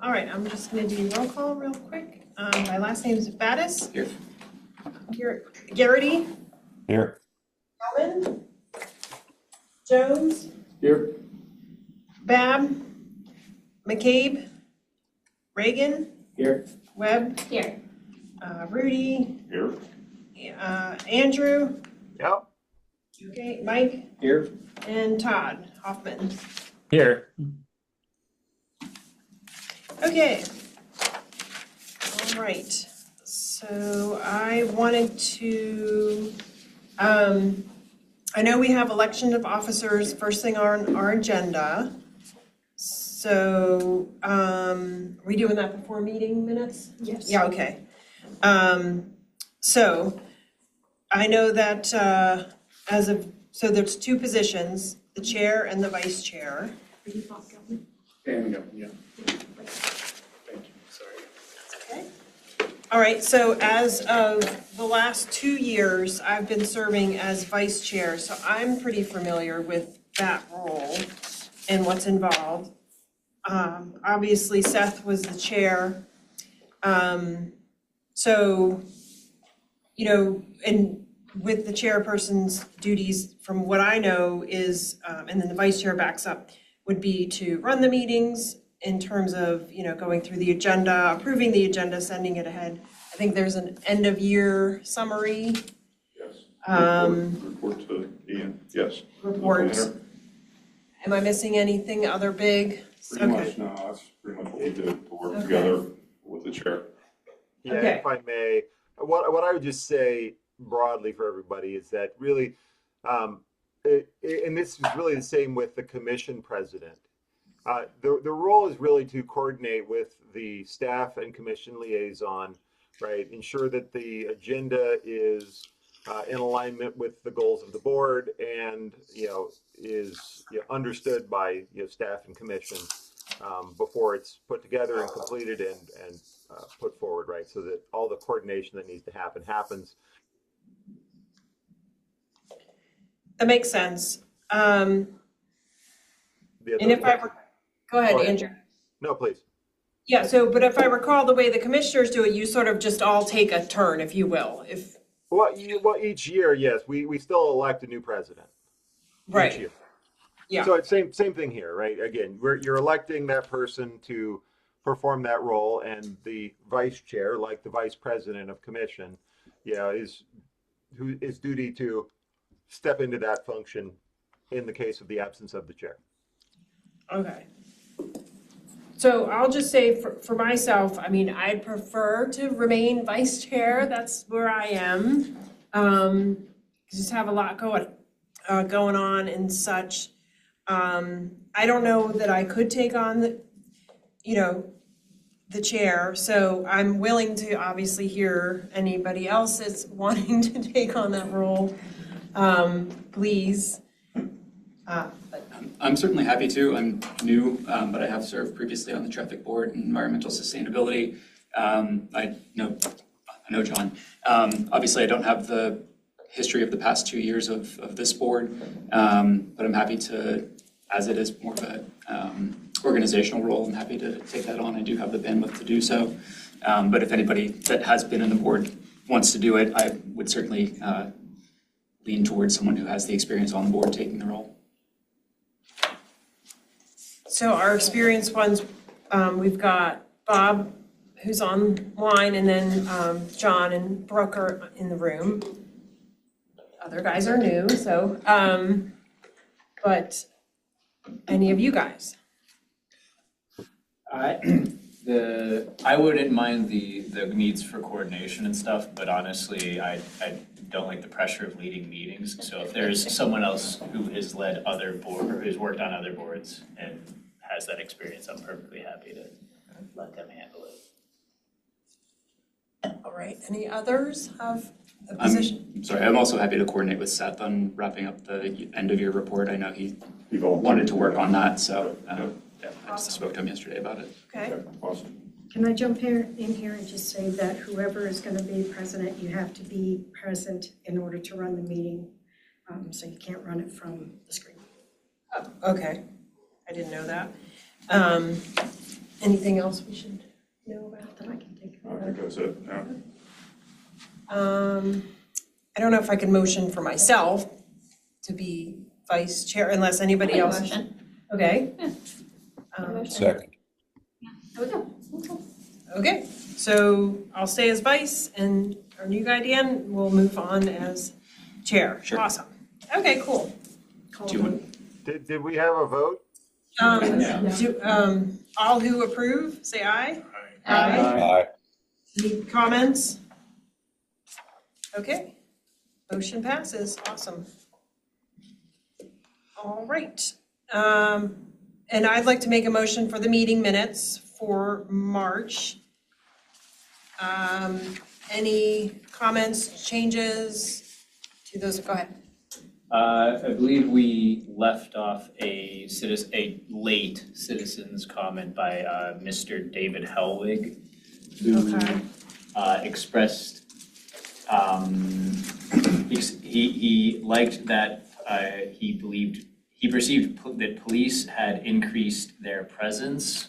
All right, I'm just gonna do roll call real quick. My last name is Battis. Here. Garrity. Here. Allen. Jones. Here. Babb. McCabe. Reagan. Here. Webb. Here. Rudy. Here. Andrew. Yep. Okay, Mike. Here. And Todd Hoffman. Here. Okay. All right. So I wanted to, I know we have election of officers first thing on our agenda. So, are we doing that before meeting minutes? Yes. Yeah, okay. So I know that, so there's two positions, the chair and the vice chair. There we go, yeah. Thank you, sorry. Okay. All right, so as of the last 2 years, I've been serving as vice chair, so I'm pretty familiar with that role and what's involved. Obviously Seth was the chair. So, you know, and with the chairperson's duties, from what I know is, and then the vice chair backs up, would be to run the meetings in terms of, you know, going through the agenda, approving the agenda, sending it ahead. I think there's an end of year summary. Yes. Report to Ian, yes. Reports. Am I missing anything other big? Pretty much, no, that's pretty much what we did to work Okay. together with the chair. Yeah, Okay. if I may, what I would just say broadly for everybody is that really, and this is really the same with the commission president. The role is really to coordinate with the staff and commission liaison, right? Ensure that the agenda is in alignment with the goals of the board and, you know, is understood by staff and commission before it's put together and completed and put forward, right? So that all the coordination that needs to happen happens. That makes sense. The And if go ahead, Go ahead. Andrew. No, please. Yeah, so, but if I recall, the way the commissioners do it, you sort of just all take a turn, if you will, if, Well, each year, yes, we still elect a new president. Each right, year. yeah. So it's same thing here, right? Again, you're electing that person to perform that role, and the vice chair, like the vice president of commission, is duty to step into that function in the case of the absence of the chair. Okay. So I'll just say for myself, I mean, I'd prefer to remain vice chair, that's where I am. Just have a lot going on and such. I don't know that I could take on the chair, so I'm willing to obviously hear anybody else that's wanting to take on that role, please. I'm certainly happy to. I'm new, but I have served previously on the traffic board and environmental sustainability. I know John. Obviously, I don't have the history of the past 2 years of this board, but I'm happy to, as it is more of a organizational role, I'm happy to take that on. I do have the bandwidth to do so. But if anybody that has been in the board wants to do it, I would certainly lean towards someone who has the experience on the board taking the role. So our experienced ones, we've got Bob, who's online, and then John and Brooke are in the room. Other guys are new, so, but any of you guys? I wouldn't mind the needs for coordination and stuff, but honestly, I don't like the pressure of leading meetings. So if there's someone else who has led other board or who's worked on other boards and has that experience, I'm perfectly happy to let them handle it. All right, any others have a position? I'm sorry, I'm also happy to coordinate with Seth on wrapping up the end of year report. I know he wanted to work on that, so I just spoke to him yesterday about it. Okay, Awesome. Can I jump in here and just say that whoever is going to be president, you have to be present in order to run the meeting, so you can't run it from the screen. okay, I didn't know that. Anything else we should know about? That I can think I of. think that's it, yeah. I don't know if I can motion for myself to be vice chair unless anybody Make a else. motion. Okay. Yeah. Um, Second. There we go. Okay, so I'll stay as vice and our new guy Dan will move on as chair. Sure. Awesome. Okay, cool. Do you want, Did we have a vote? All who approve, say aye. Aye. Any comments? Okay, motion passes, awesome. All right, and I'd like to make a motion for the meeting minutes for March. Any comments, changes to those? Go ahead. I believe we left off a late citizen's comment by Mr. David Helwig, who expressed he liked that he perceived that police had increased their presence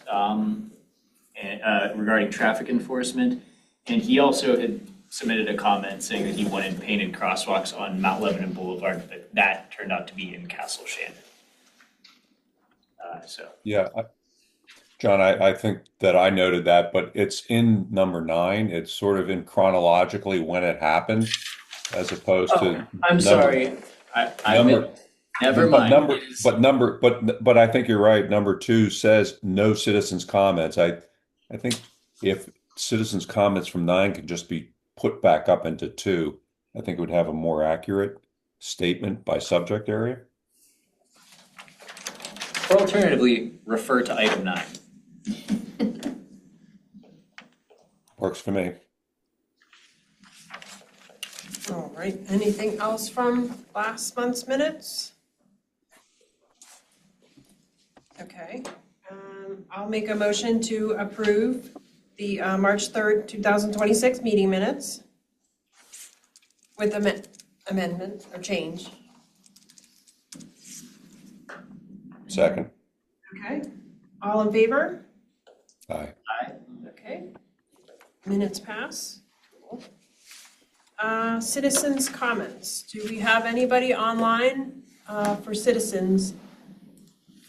regarding traffic enforcement, and he also had submitted a comment saying that he wanted painted crosswalks on Mount Lebanon Boulevard, but that turned out to be in Castle Shannon. Yeah, John, I think that I noted that, but it's in number 9. It's sort of in chronologically when it happened, as opposed to. I'm sorry, never mind. But I think you're right. Number 2 says no citizens' comments. I think if citizens' comments from 9 could just be put back up into 2, I think it would have a more accurate statement by subject area. Or alternatively, refer to item 9. Works for me. All right, anything else from last month's minutes? Okay, I'll make a motion to approve the March 3rd, 2026 meeting minutes with amendment or change. Second. Okay, all in favor? Aye. Okay, minutes pass. Cool. Citizens' comments. Do we have anybody online for citizens?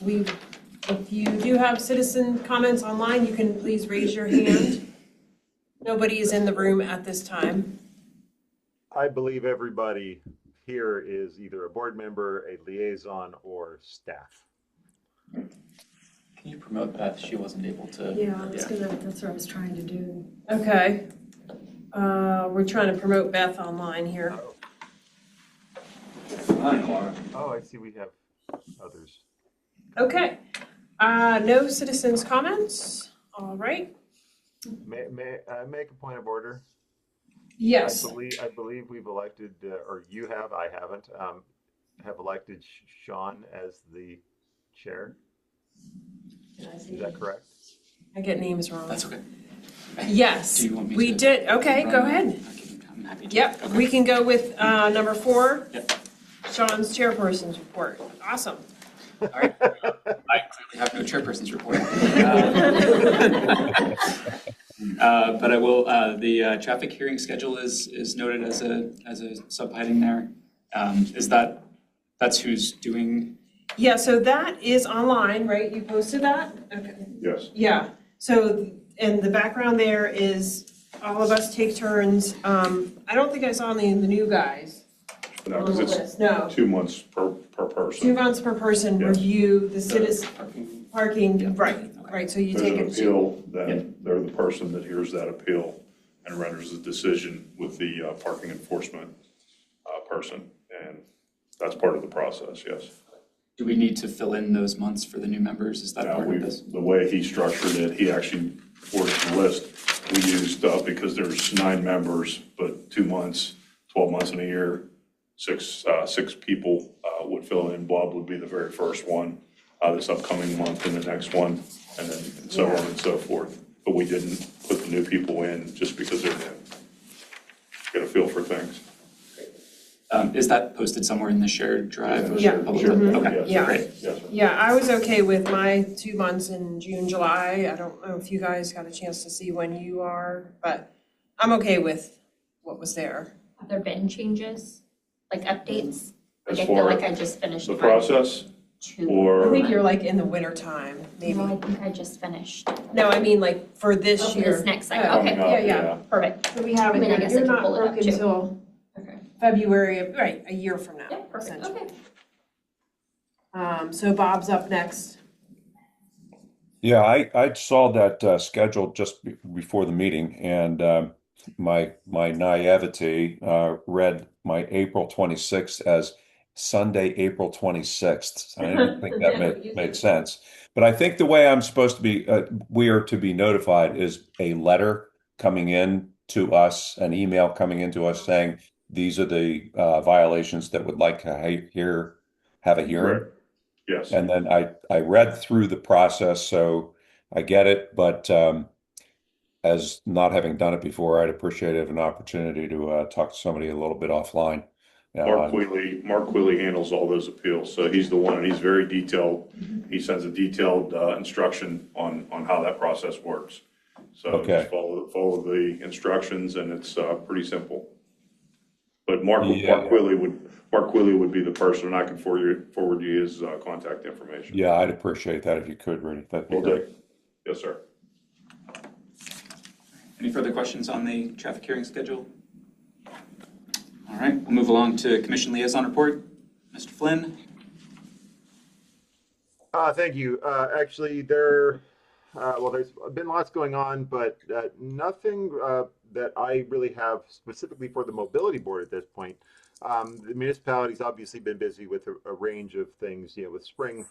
If you do have citizen comments online, you can please raise your hand. Nobody is in the room at this time. I believe everybody here is either a board member, a liaison, or staff. can you promote Beth? She wasn't able to. Yeah, that's what I was trying to do. Okay. We're trying to promote Beth online here. Oh, I see we have others. Okay. No citizens' comments. All right. May I make a point of order? Yes. I believe we've elected, or you have, I haven't, have elected Sean as the chair. Is that correct? I get names wrong. That's okay. Yes, Do you want me we to did. Okay, go run? ahead. I'm happy to. Yep, Okay. we can go with number 4. Yep. Sean's chairperson's report. Awesome. All right. I clearly have no chairperson's report. But I will, the traffic hearing schedule is noted as a subheading there. That's who's doing, Yeah, so that is online, right? You posted that? Okay. Yes. Yeah, so, and the background there is all of us take turns. I don't think I saw any of the new guys No, on the because it's list, no. 2 months per 2 person. months per person Yes. review the citizen parking. parking, right, so you There's take an it. appeal, then they're the person that hears that appeal and renders a decision with the parking enforcement person. And that's part of the process, yes. Do we need to fill in those months for the new members? Is that Now, part of this? the way he structured it, he actually worked the list. We used, because there's 9 members, but 2 months, 12 months in a year, six people would fill in. Bob would be the very first one, this upcoming month and the next one, and then so on and so forth. But we didn't put the new people in just because they're new. Get a feel for things. Is that posted somewhere in the shared drive or Yeah. public? Mhm. Okay, Yeah. great. Yes, sir. Yeah, I was okay with my 2 months in June, July. I don't know if you guys got a chance to see when you are, but I'm okay with what was there. Have there been changes, like updates? Like As I feel far like as I just finished the mine process, 2 or- I think you're like in the winter time, maybe. No, I think I just finished. No, I mean like for this Oh, for year. this next cycle. Oh, Okay. Coming up, Yeah, yeah. Perfect. So we haven't, I mean, I guess I you're can not pull it up booked too. until Okay. February of, right, a year from now. Yeah, perfect, essentially. okay. So Bob's up next. Yeah, I saw that schedule just before the meeting, and my naivety read my April 26th as Sunday, April 26th. I didn't think that made sense. But I think the way I'm supposed to be, we are to be notified is a letter coming in to us, an email coming into us saying these are the violations that would like to have a hearing. Right. Yes. And then I read through the process, so I get it, but as not having done it before, I'd appreciate an opportunity to talk to somebody a little bit offline. Mark Quealy handles all those appeals, so he's the one, and he's very detailed. He sends a detailed in on how that process works. So Okay. just follow the instructions, and it's pretty simple. But Mark Yeah. Quealy would be the person, and I can forward you his contact information. Yeah, I'd appreciate that if you could, Rudy. That'd be Will great. do. Yes, sir. Any further questions on the traffic hearing schedule? All right, we'll move along to commission liaison report. Mr. Flynn? Thank you. Actually, there's been lots going on, but nothing that I really have specifically for the mobility board at this point. The municipality's obviously been busy with a range of things, with spring,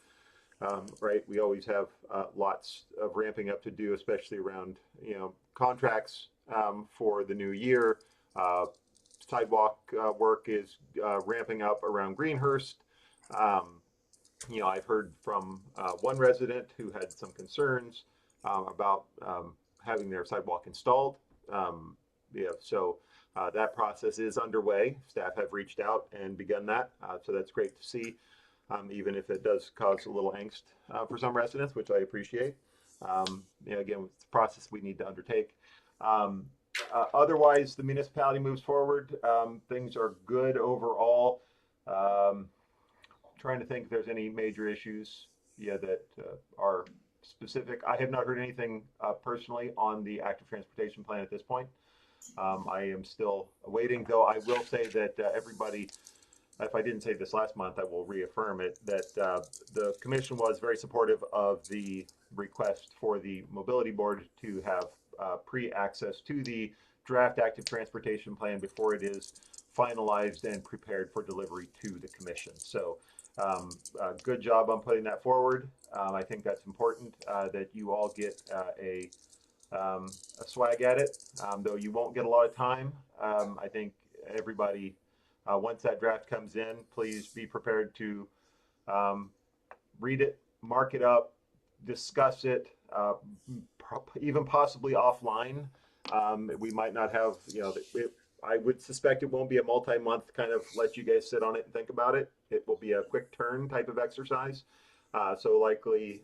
right? We always have lots of ramping up to do, especially around, contracts for the new year. Sidewalk work is ramping up around Greenhurst. I've heard from one resident who had some concerns about having their sidewalk installed. So that process is underway. Staff have reached out and begun that, so that's great to see, even if it does cause a little angst for some residents, which I appreciate. Again, it's a process we need to undertake. Otherwise, the municipality moves forward. Things are good overall. Trying to think if there's any major issues, that are specific. I have not heard anything personally on the active transportation plan at this point. I am still waiting, though I will say that everybody, if I didn't say this last month, I will reaffirm it, that the commission was very supportive of the request for the mobility board to have pre-access to the draft active transportation plan before it is finalized and prepared for delivery to the commission. So good job on putting that forward. I think that's important that you all get a swag at it, though you won't get a lot of time. I think everybody, once that draft comes in, please be prepared to read it, mark it up, discuss it, even possibly offline. We might not have, I would suspect it won't be a multi-month kind of let you guys sit on it and think about it. It will be a quick turn type of exercise. So likely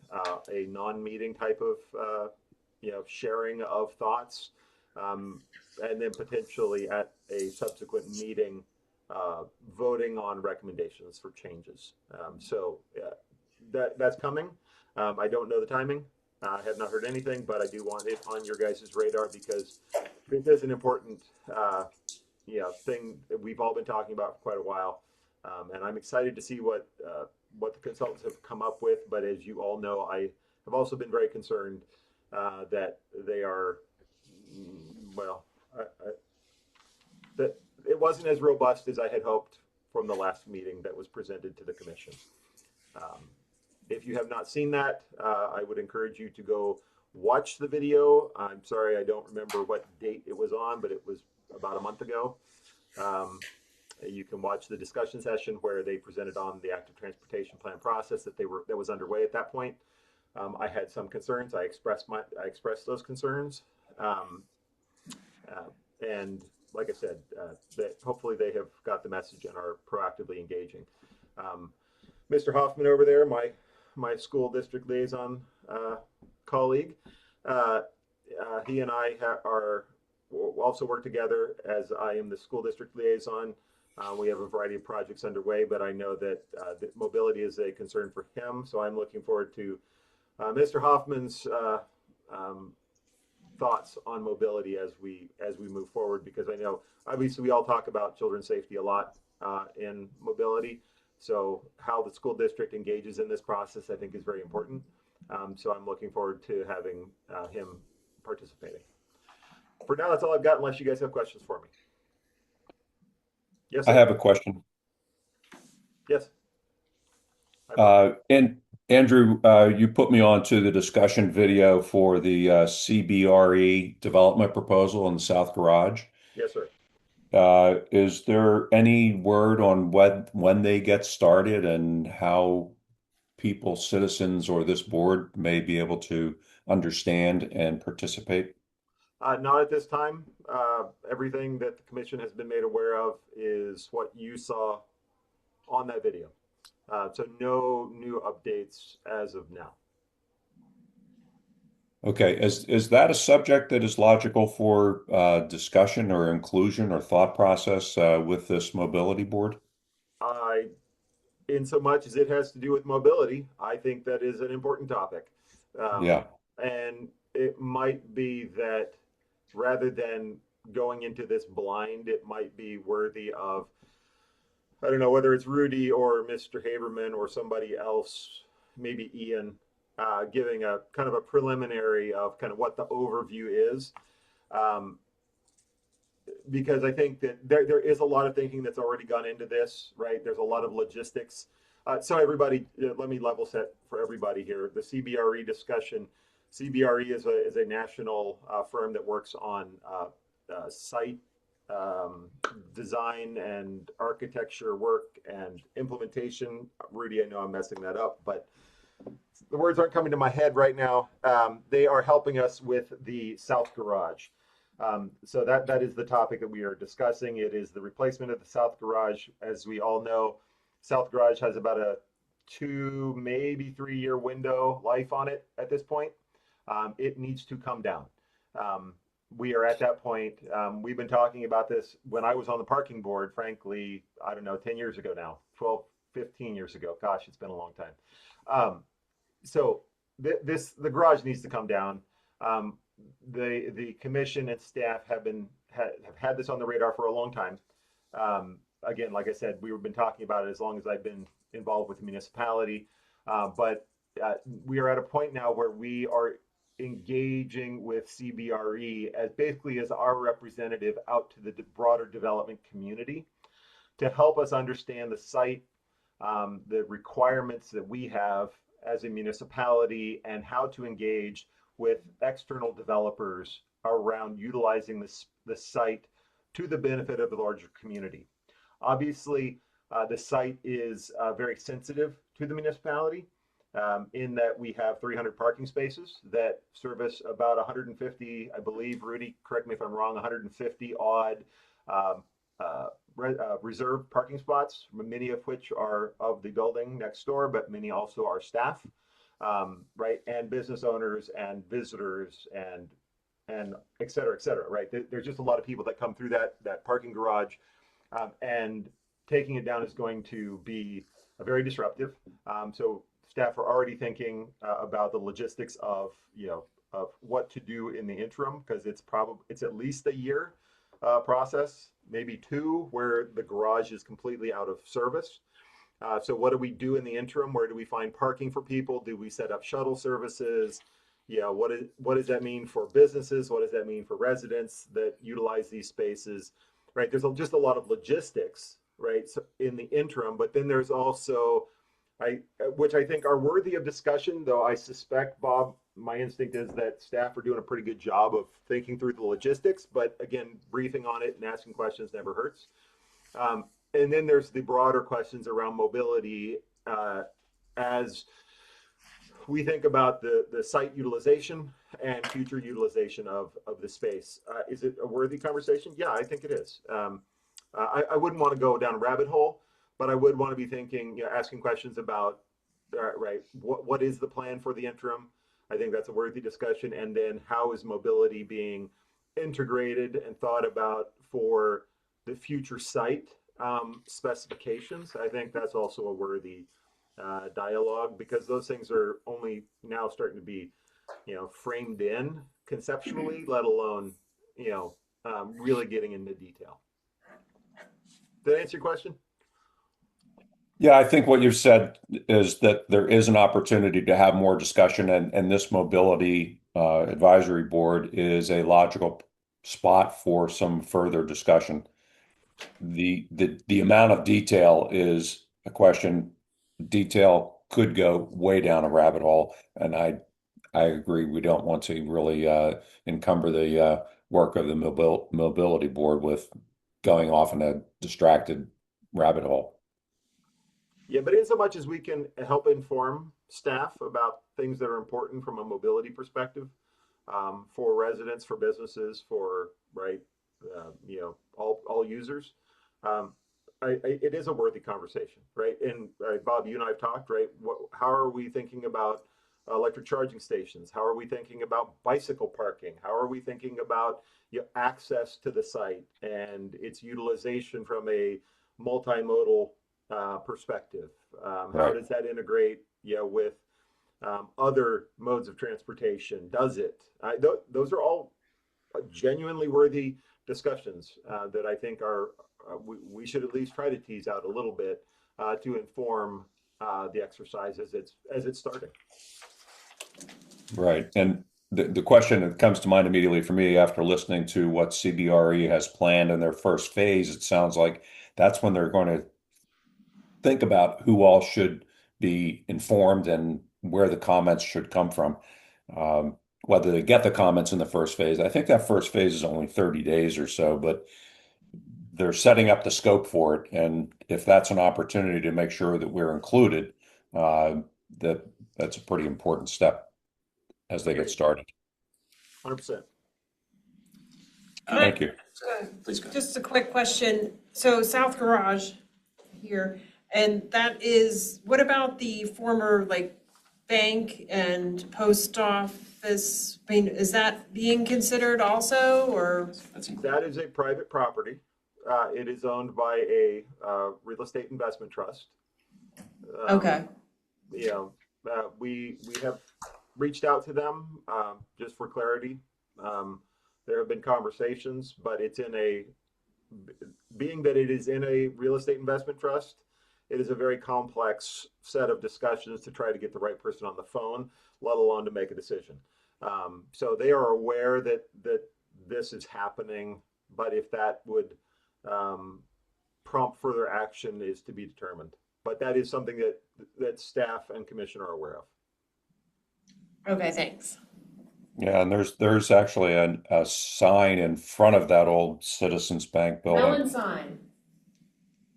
a non-meeting type of, sharing of thoughts, and then potentially at a subsequent meeting, voting on recommendations for changes. That's coming. I don't know the timing. I have not heard anything, but I do want it on your guys' radar because this is an important thing that we've all been talking about for quite a while. And I'm excited to see what the consultants have come up with. But as you all know, I have also been very concerned that they are, that it wasn't as robust as I had hoped from the last meeting that was presented to the commission. If you have not seen that, I would encourage you to go watch the video. I'm sorry, I don't remember what date it was on, but it was about a month ago. You can watch the discussion session where they presented on the active transportation plan process that was underway at that point. I had some concerns. I expressed those concerns, and like I said, that hopefully they have got the message and are proactively engaging. Mr. Hoffman over there, my school district liaison colleague, he and I are also work together as I am the school district liaison. We have a variety of projects underway, but I know that mobility is a concern for him, so I'm looking forward to Mr. Hoffman's thoughts on mobility as we move forward, because I know obviously we all talk about children's safety a lot in mobility. So how the school district engages in this process, I think, is very important. So I'm looking forward to having him participating. For now, that's all I've got, unless you guys have questions for me. Yes, I sir. have a question. Yes. And Andrew, you put me on to the discussion video for the CBRE development proposal in the South Garage. Yes, sir. Is there any word on when they get started and how people, citizens, or this board may be able to understand and participate? Not at this time. Everything that the commission has been made aware of is what you saw on that video. So no new updates as of now. Okay, is that a subject that is logical for discussion or inclusion or thought process with this mobility board? In so much as it has to do with mobility, I think that is an important topic. Yeah. And it might be that rather than going into this blind, it might be worthy of, I don't know, whether it's Rudy or Mr. Haberman or somebody else, maybe Ian, giving a kind of a preliminary of kind of what the overview is. Because I think that there is a lot of thinking that's already gone into this, right? There's a lot of logistics. So everybody, let me level set for everybody here. The CBRE discussion, CBRE is a national firm that works on site design and architecture work and implementation. Rudy, I know I'm messing that up, but the words aren't coming to my head right now. They are helping us with the South Garage. So that is the topic that we are discussing. It is the replacement of the South Garage. As we all know, South Garage has about a 2, maybe 3-year window life on it at this point. It needs to come down. We are at that point. We've been talking about this when I was on the parking board, frankly, I don't know, 10 years ago now, 12, 15 years ago. Gosh, it's been a long time. So the garage needs to come down. The commission and staff have had this on the radar for a long time. Again, like I said, we've been talking about it as long as I've been involved with the municipality. But we are at a point now where we are engaging with CBRE as basically as our representative out to the broader development community to help us understand the site, the requirements that we have as a municipality, and how to engage with external developers around utilizing the site to the benefit of the larger community. Obviously, the site is very sensitive to the municipality in that we have 300 parking spaces that service about 150, I believe, Rudy, correct me if I'm wrong, 150 odd reserved parking spots, many of which are of the building next door, but many also are staff, right, and business owners and visitors and et cetera, right? There's just a lot of people that come through that parking garage, and taking it down is going to be very disruptive. So staff are already thinking about the logistics of of what to do in the interim, because it's at least a year process, maybe 2, where the garage is completely out of service. So what do we do in the interim? Where do we find parking for people? Do we set up shuttle services? What does that mean for businesses? What does that mean for residents that utilize these spaces? Right, there's just a lot of logistics, right, so in the interim, but then there's also, which I think are worthy of discussion, though I suspect, Bob, my instinct is that staff are doing a pretty good job of thinking through the logistics, but again, briefing on it and asking questions never hurts. And then there's the broader questions around mobility as we think about the site utilization and future utilization of the space. Is it a worthy conversation? Yeah, I think it is. I wouldn't want to go down a rabbit hole, but I would want to be thinking, asking questions about, right, what is the plan for the interim? I think that's a worthy discussion. And then how is mobility being integrated and thought about for the future site specifications? I think that's also a worthy dialogue, because those things are only now starting to be, framed in conceptually, let alone, really getting into detail. Did I answer your question? Yeah, I think what you've said is that there is an opportunity to have more discussion, and this mobility advisory board is a logical spot for some further discussion. The amount of detail is a question. Detail could go way down a rabbit hole, and I agree. We don't want to really encumber the work of the mobility board with going off in a distracted rabbit hole. Yeah, but in so much as we can help inform staff about things that are important from a mobility perspective, for residents, for businesses, for, right, all users, it is a worthy conversation, right? And Bob, you and I have talked, right? How are we thinking about electric charging stations? How are we thinking about bicycle parking? How are we thinking about access to the site and its utilization from a multimodal perspective? How Right. does that integrate, with other modes of transportation? Does it? Those are all genuinely worthy discussions that I think are we should at least try to tease out a little bit to inform the exercise as it's starting. Right. And the question that comes to mind immediately for me after listening to what CBRE has planned in their first phase, it sounds like that's when they're going to think about who all should be informed and where the comments should come from. Whether they get the comments in the first phase. I think that first phase is only 30 days or so, but they're setting up the scope for it. And if that's an opportunity to make sure that we're included, that's a pretty important step as they get started. 100%. Thank you. Please go. Just a quick question. So South Garage here, and that is, what about the former bank and post office? I mean, is that being considered also, or? That is a private property. It is owned by a real estate investment trust. Okay. We have reached out to them just for clarity. There have been conversations, but being that it is in a real estate investment trust, it is a very complex set of discussions to try to get the right person on the phone, let alone to make a decision. So they are aware that this is happening, but if that would prompt further action is to be determined. But that is something that staff and commission are aware of. Okay, thanks. Yeah, and there's actually a sign in front of that old Citizens Bank building. sign.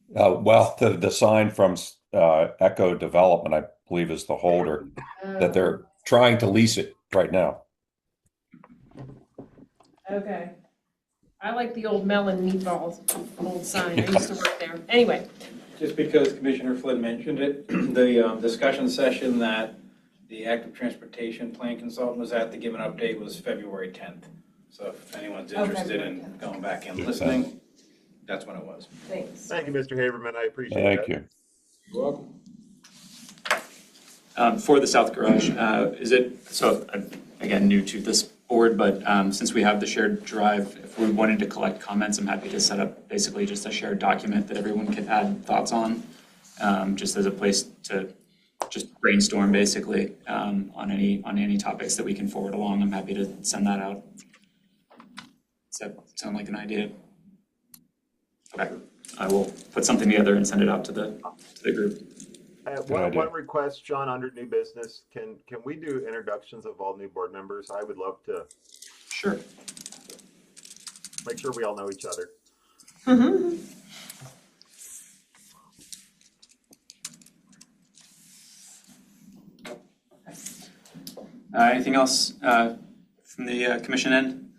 Well, the sign from Echo Development, I believe, is the holder, that they're trying to lease it right now. Okay. I like the old melon meatballs, old sign. I used to work there. Anyway. Just because Commissioner Flynn mentioned it, the discussion session that the active transportation plan consultant was at to give an update was February 10th. So if anyone's interested in going back and listening, that's when it was. Thanks. Thank you, Mr. Haberman. I appreciate Thank that. you. You're welcome. For the South Garage, is it, so I'm, again, new to this board, but since we have the shared drive, if we wanted to collect comments, I'm happy to set up basically just a shared document that everyone could add thoughts on, just as a place to just brainstorm basically on any topics that we can forward along. I'm happy to send that out. Does that sound like an idea? Okay, I will put something together and send it out to the group. One request, John, under new business, can we do introductions of all new board members? I would love to Sure. make sure we all know each other. Anything else from the commission end?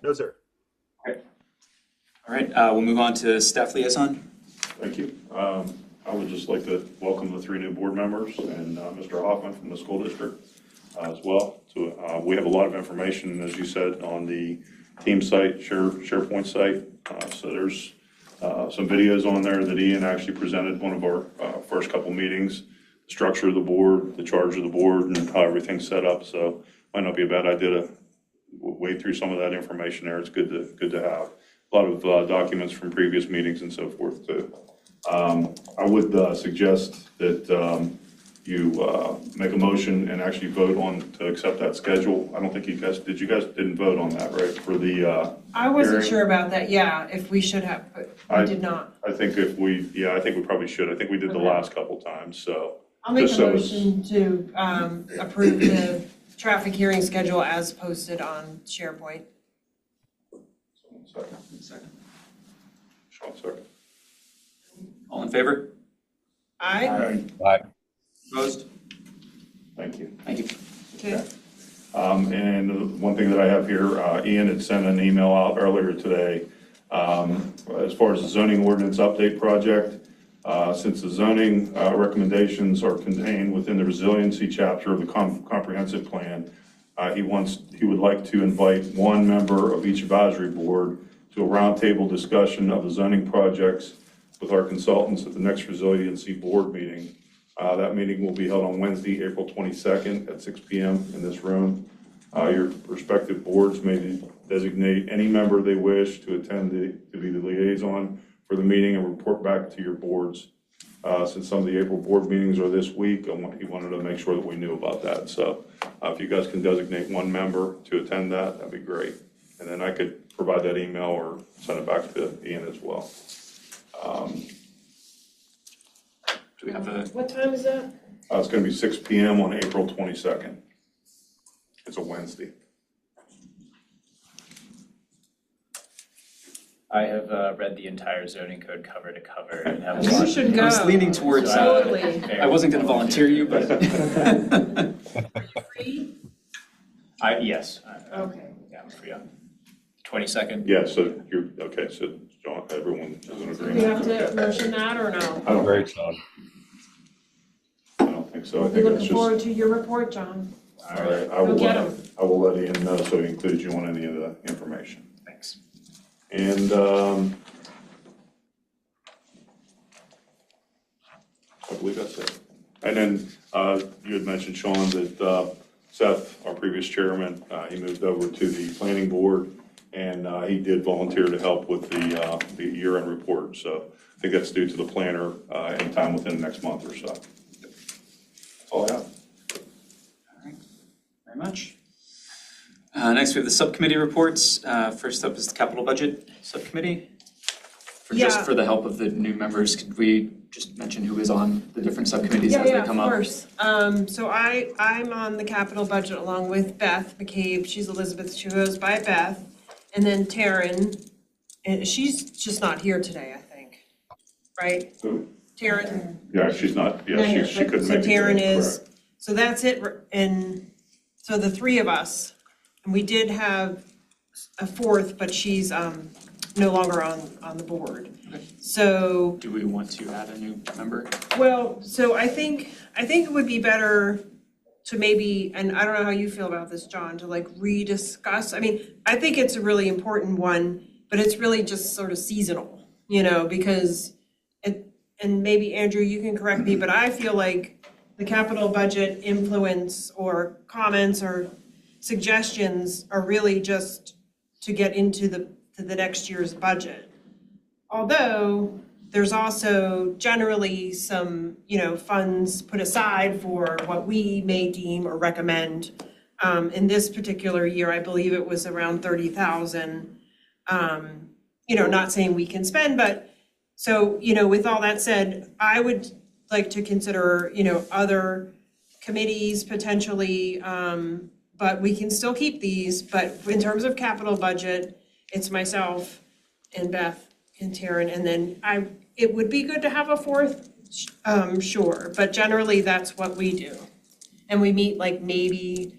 No, sir. All right, we'll move on to staff liaison. Thank you. I would just like to welcome the 3 new board members and Mr. Hoffman from the school district as well. So we have a lot of information, as you said, on the team site, SharePoint site. So there's some videos on there that Ian actually presented one of our first couple meetings, the structure of the board, the charge of the board, and how everything's set up. So might not be a bad idea to wade through some of that information there. It's good to have. A lot of documents from previous meetings and so forth too. I would suggest that you make a motion and actually vote on to accept that schedule. I don't think you guys didn't vote on that, right? For the I wasn't hearing? sure about that, yeah, if we should have, but we did not. I think I think we probably should. I think we did the Okay. last couple times, so. I'll make a Just so it's- motion to approve the traffic hearing schedule as posted on SharePoint. Second. Sean, second. All in favor? Aye? Opposed? Thank you. Thank you. Okay. And one thing that I have here, Ian had sent an email out earlier today, as far as the zoning ordinance update project. Since the zoning recommendations are contained within the resiliency chapter of the comprehensive plan, he would like to invite one member of each advisory board to a roundtable discussion of the zoning projects with our consultants at the next resiliency board meeting. That meeting will be held on Wednesday, April 22nd at 6 p.m. in this room. Your respective boards may designate any member they wish to attend to be the liaison for the meeting and report back to your boards. Since some of the April board meetings are this week, he wanted to make sure that we knew about that. So if you guys can designate one member to attend that, that'd be great. And then I could provide that email or send it back to Ian as well. Do we have a, What time is that? It's going to be 6 p.m. on April 22nd. It's a Wednesday. I have read the entire zoning code cover to cover and have a You lot. should I was go. leaning towards, Absolutely. I wasn't gonna volunteer you, but. Free? Yes. Okay. Yeah, I'm free on 22nd. Yeah, so you're, okay, so John, everyone is in Do we agreement. have to motion that or no? I don't, Great, John. I don't think so. I We'll be think it's looking just, forward to your report, John. all right, Go get 'em. I will let Ian know so he includes you on any of the information. Thanks. And, I believe that's it. And then, you had mentioned, Sean, that, Seth, our previous chairman, he moved over to the planning board and, he did volunteer to help with the year-end report. So I think that's due to the planner, anytime within the next month or so. That's all I have. All right, very much. Next, we have the subcommittee reports. First up is the capital budget subcommittee. Just Yeah. for the help of the new members, could we just mention who is on the different subcommittees as they come up? Yeah, of course. So I'm on the capital budget along with Beth McCabe. She's Elizabeth. She goes by Beth. And then Taryn, and she's just not here today, I think. Right? Who? Taryn. Yeah, she's not, Not yeah, here, she couldn't so make it. Taryn today, is, correct. so that's it, and so the three of us, and we did have a fourth, but she's no longer on the board. Okay. So, Do we want to add a new member? well, so I think it would be better to maybe, and I don't know how you feel about this, John, to like rediscuss. I mean, I think it's a really important one, but it's really just sort of seasonal, because and maybe Andrew, you can correct me, but I feel like the capital budget influence or comments or suggestions are really just to get into the next year's budget. Although there's also generally some, funds put aside for what we may deem or recommend. In this particular year, I believe it was around 30,000. Not saying we can spend, but so, with all that said, I would like to consider, other committees potentially, but we can still keep these. But in terms of capital budget, it's myself and Beth and Taryn, and then it would be good to have a fourth, sure, but generally that's what we do. And we meet like maybe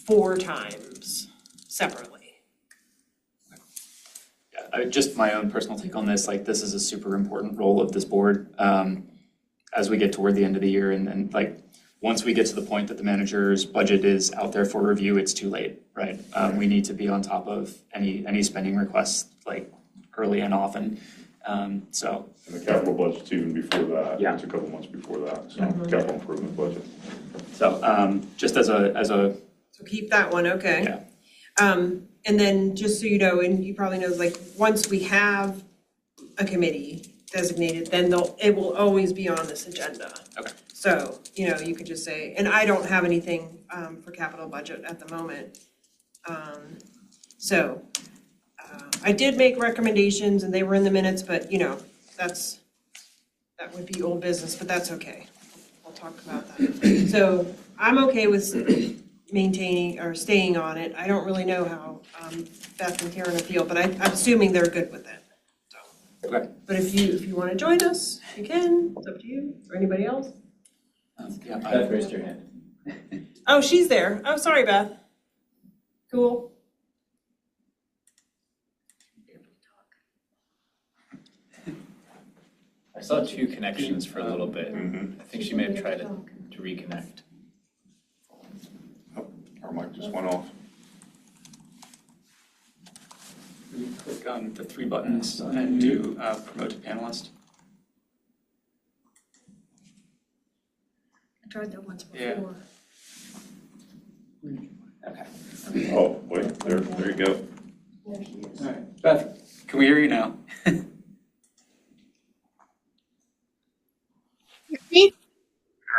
4 times separately. Yeah, just my own personal take on this, like, this is a super important role of this board, as we get toward the end of the year, and like, once we get to the point that the manager's budget is out there for review, it's too late, right? We need to be on top of any spending requests, like, early and often, so. And the capital budget's even before that. Yeah. It's a couple months before that, so capital improvement budget. So, just as a, So keep that one, okay? yeah, And then just so you know, and you probably know, like, once we have a committee designated, then it will always be on this agenda. okay, So, you know, you could just say, and I don't have anything for capital budget at the moment. So I did make recommendations and they were in the minutes, but you know, that would be old business, but that's okay. We'll talk about that. So I'm okay with maintaining or staying on it. I don't really know how Beth and Karen feel, but I'm assuming they're good with it. So, okay. but if you want to join us, you can. It's up to you or anybody else. Yeah, Beth raised her hand. Oh, she's there. Oh, sorry, Beth. Cool. I saw 2 connections for a little bit. Mhm. I think she may have tried to reconnect. Our mic just went off. click on the 3 buttons and do promote to panelist. I tried that once Yeah. before. Okay. Oh, wait, there you go. There she is. All right, Beth, can we hear you now?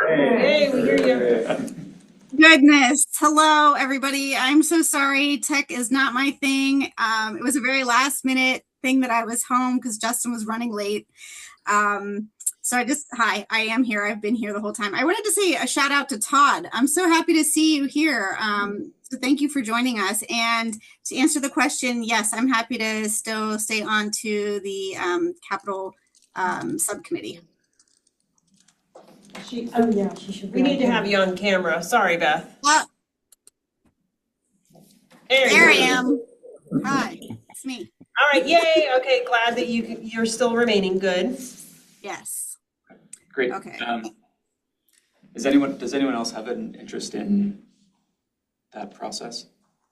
Hey, we hear you. Goodness. Hello, everybody. I'm so sorry. Tech is not my thing. It was a very last minute thing that I was home because Justin was running late. So hi, I am here. I've been here the whole time. I wanted to say a shout out to Todd. I'm so happy to see you here. So thank you for joining us. And to answer the question, yes, I'm happy to still stay on to the capital subcommittee. She should be. We need to have you on camera. Sorry, Beth. There There I you go. am. Hi, it's me. All right, yay. Okay, glad that you're still remaining. Good. Yes. Great. Okay. Does anyone else have an interest in that process?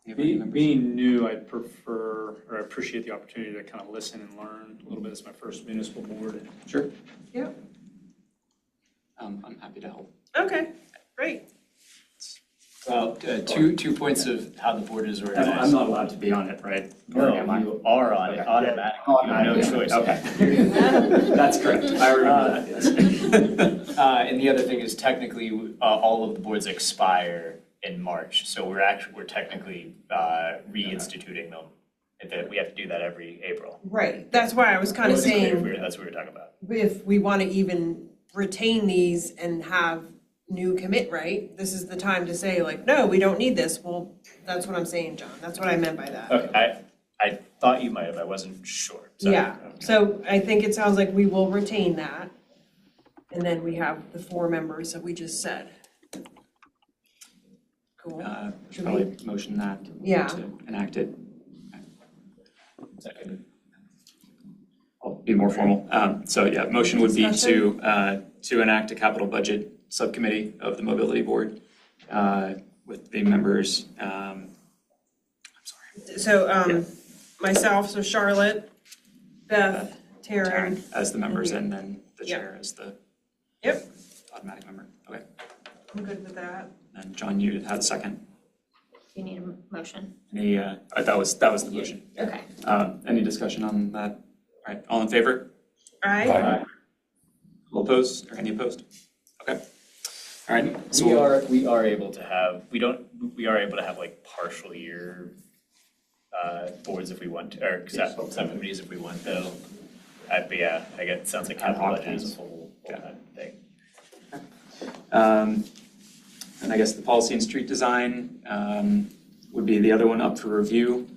Any of our members? Being new, I'd prefer, or I appreciate the opportunity to kind of listen and learn a little bit. It's my first municipal board. Sure. Yeah. I'm happy to help. Okay, great. Well, two points of how the board is organized. I'm not allowed to be on it, right? Or am I? No, you are on it Okay. automatically. You have no choice. Okay. That's correct. I remember that, yes. And the other thing is technically, all of the boards expire in March, so we're technically reinstituting them. That we have to do that every April. Right. That's why I was kind of Wasn't clear if saying, that's what we were talking about. if we want to even retain these and have new commit, right? This is the time to say like, no, we don't need this. Well, that's what I'm saying, John. That's what I meant by that. Okay, I thought you might have, I wasn't sure. Sorry. Yeah, so I think it sounds like we will retain that. And then we have the 4 members that we just said. Cool. Should probably motion that Yeah. to enact it. Second. I'll be more formal. So yeah, motion would be to enact a capital budget subcommittee of the mobility board with the members. I'm sorry. So myself, so Charlotte, Beth, Taryn. As the members and then the Yeah. chair as the Yep, automatic member. Okay. I'm good with that. And John, you had a second. You need a motion. Any, that was the motion. Okay. Any discussion on that? All right, all in favor? All right, Aye. All opposed or any opposed? Okay. All right, so We are able to have, we are able to have like partial year boards if we want to, or subcommittees if we want though. But yeah, I get, it sounds like capital Ad hoc budget is a things. full-time thing. and I guess the policy and street design would be the other one up for review.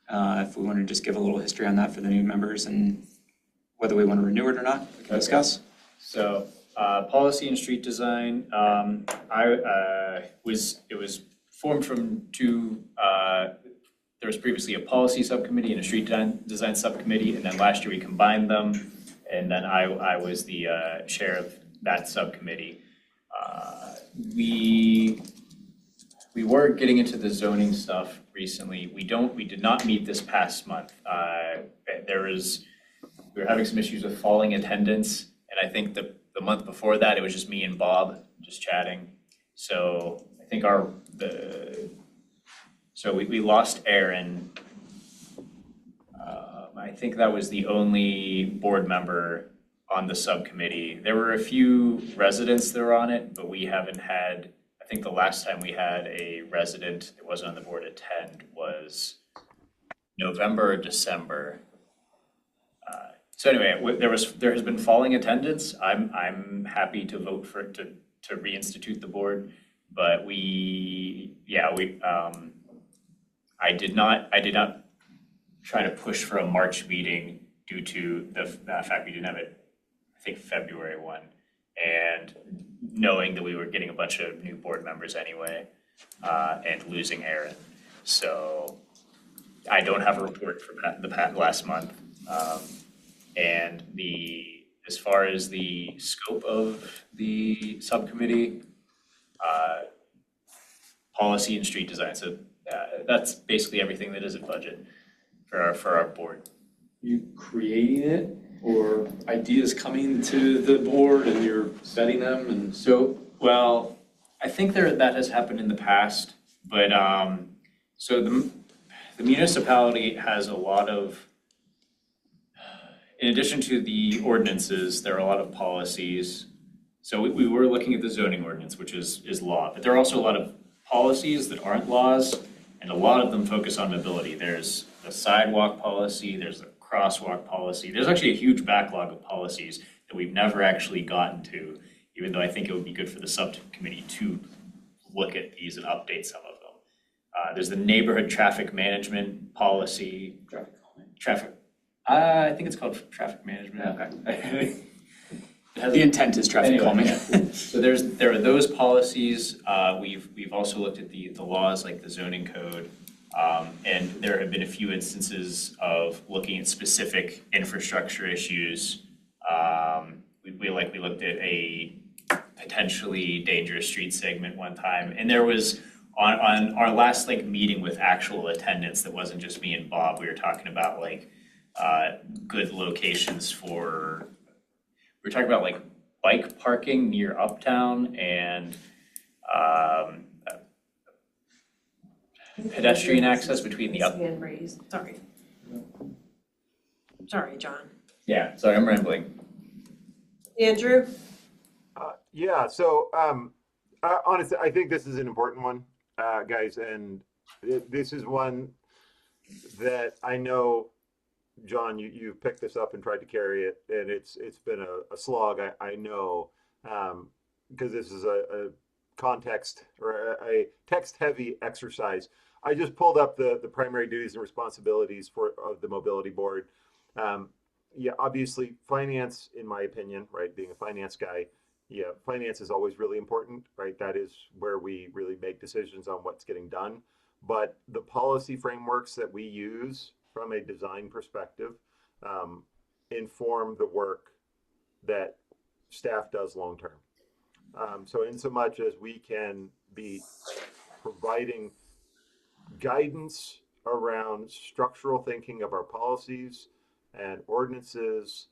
If we want to just give a little history on that for the new members and whether we want to renew it or not, we can discuss. So, policy and street design, it was formed from two, there was previously a policy subcommittee and a street design subcommittee, and then last year we combined them. And then I was the chair of that subcommittee. We were getting into the zoning stuff recently. We did not meet this past month. We were having some issues with falling attendance, and I think the month before that, it was just me and Bob just chatting. So I think we lost Aaron. I think that was the only board member on the subcommittee. There were a few residents that were on it, but we haven't had, I think the last time we had a resident that wasn't on the board attend was November or December. So anyway, there has been falling attendance. I'm happy to vote for it to reinstitute the board, but I did not try to push for a March meeting due to the fact we didn't have it, I think February 1, and knowing that we were getting a bunch of new board members anyway, and losing Aaron. So I don't have a report for the last month. And as far as the scope of the subcommittee, policy and street design. So that's basically everything that is in budget for our board. You creating it, or ideas coming to the board and you're setting them and? Well, I think that has happened in the past, but so the municipality has a lot of, in addition to the ordinances, there are a lot of policies. So we were looking at the zoning ordinance, which is law, but there are also a lot of policies that aren't laws, and a lot of them focus on mobility. There's the sidewalk policy, there's the crosswalk policy. There's actually a huge backlog of policies that we've never actually gotten to, even though I think it would be good for the subcommittee to look at these and update some of them. There's the neighborhood traffic management policy. I think it's called traffic management. Okay. The intent is traffic calming. Yeah. So there are those policies. We've also looked at the laws like the zoning code. And there have been a few instances of looking at specific infrastructure issues. We looked at a potentially dangerous street segment one time, and there was on our last meeting with actual attendance that wasn't just me and Bob. We were talking about good locations for. We were talking about bike parking near Uptown and pedestrian access between the up. Hand raised. Sorry, John. Yeah, sorry, I'm rambling. Andrew? Yeah, so honestly, I think this is an important one, guys, and this is one that I know, John, you've picked this up and tried to carry it, and it's been a slog, I know, because this is a context or a text-heavy exercise. I just pulled up the primary duties and responsibilities of the mobility board. Yeah, obviously, finance, in my opinion, right, being a finance guy, yeah, finance is always really important, right? That is where we really make decisions on what's getting done. But the policy frameworks that we use from a design perspective inform the work that staff does long term. So in so much as we can be providing guidance around structural thinking of our policies and ordinances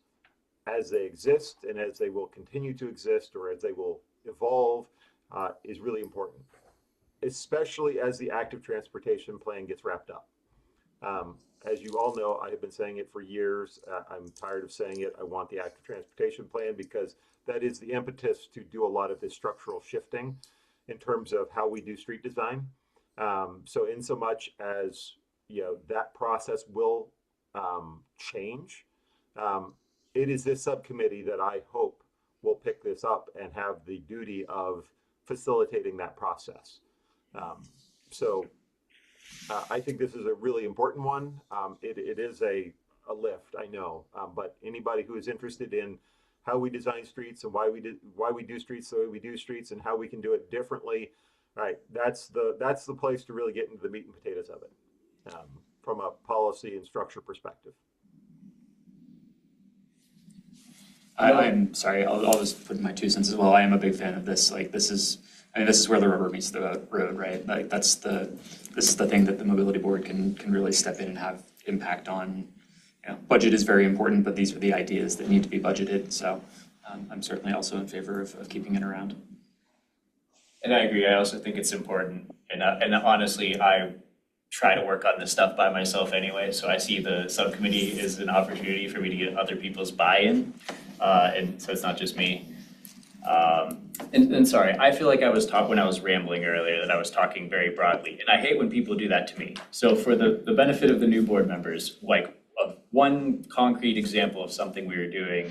as they exist and as they will continue to exist or as they will evolve is really important, especially as the active transportation plan gets wrapped up. As you all know, I have been saying it for years. I'm tired of saying it. I want the active transportation plan because that is the impetus to do a lot of this structural shifting in terms of how we do street design. So in so much as, that process will change, it is this subcommittee that I hope will pick this up and have the duty of facilitating that process. I think this is a really important one. It is a lift, I know, but anybody who is interested in how we design streets and why we do streets the way we do streets and how we can do it differently right? That's the place to really get into the meat and potatoes of it, from a policy and structure perspective. I'm sorry, I'll just put in my 2 cents as well. I am a big fan of this. Like, this is where the rubber meets the road, right? Like, this is the thing that the mobility board can really step in and have impact on. You know, budget is very important, but these are the ideas that need to be budgeted. So I'm certainly also in favor of keeping it around. And I agree. I also think it's important. And honestly, I try to work on this stuff by myself anyway. So I see the subcommittee as an opportunity for me to get other people's buy-in. And so it's not just me. And sorry, I feel like I was when I was rambling earlier that I was talking very broadly. And I hate when people do that to me. So for the benefit of the new board members, like one concrete example of something we were doing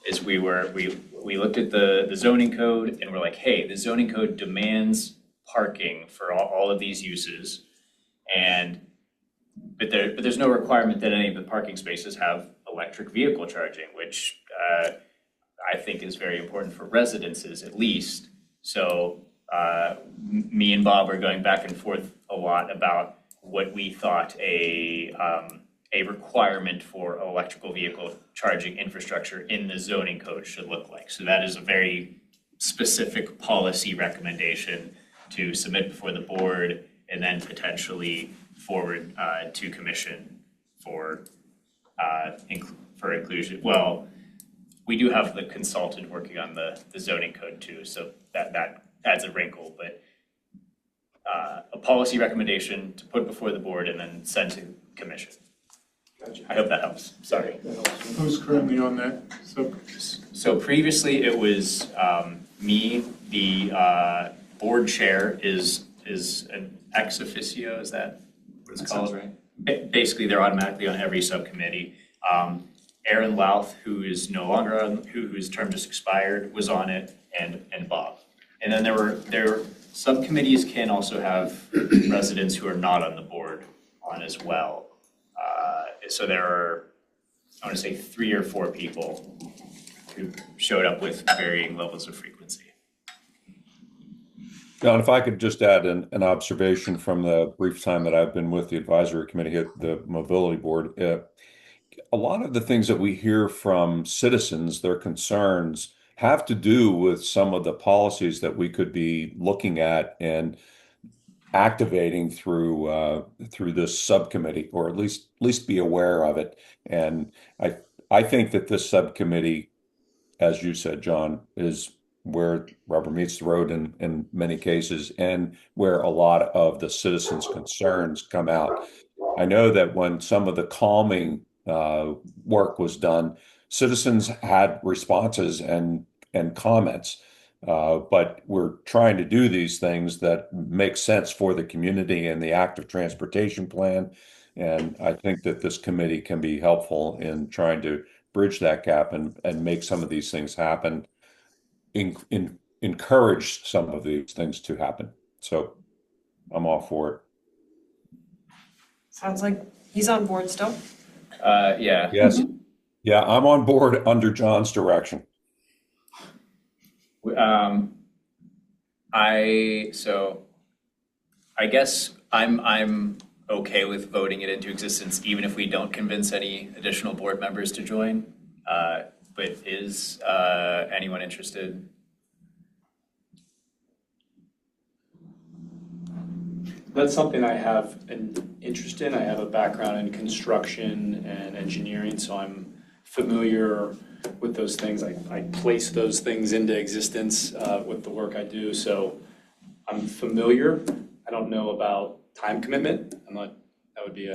is we looked at the zoning code and we're like, hey, the zoning code demands parking for all of these uses. But there's no requirement that any of the parking spaces have electric vehicle charging, which I think is very important for residences at least. So me and Bob are going back and forth a lot about what we thought a requirement for electrical vehicle charging infrastructure in the zoning code should look like. So that is a very specific policy recommendation to submit before the board and then potentially forward to commission for inclusion. Well, we do have the consultant working on the zoning code too, so that adds a wrinkle, but a policy recommendation to put before the board and then send to commission. Gotcha. I hope that helps. Sorry. Who's currently on that? So previously it was me. The board chair is an ex officio. Is that what it's called? Right. Basically, they're automatically on every subcommittee. Aaron Louth, who is no longer on, whose term just expired, was on it, and Bob. And then there subcommittees can also have residents who are not on the board on as well. So there are, I want to say 3 or 4 people who showed up with varying levels of frequency. John, if I could just add an observation from the brief time that I've been with the advisory committee at the mobility board. A lot of the things that we hear from citizens, their concerns, have to do with some of the policies that we could be looking at and activating through this subcommittee, or at least be aware of it. And I think that this subcommittee, as you said, John, is where rubber meets the road in many cases, and where a lot of the citizens' concerns come out. I know that when some of the calming work was done, citizens had responses and comments. But we're trying to do these things that make sense for the community and the active transportation plan. And I think that this committee can be helpful in trying to bridge that gap and make some of these things happen, encourage some of these things to happen. So I'm all for it. Sounds like he's on board still. Yeah. Yes. Yeah, I'm on board under John's direction. I guess I'm okay with voting it into existence, even if we don't convince any additional board members to join. But is anyone interested? That's something I have an interest in. I have a background in construction and engineering, so I'm familiar with those things. I place those things into existence with the work I do, so I'm familiar. I don't know about time commitment. That would be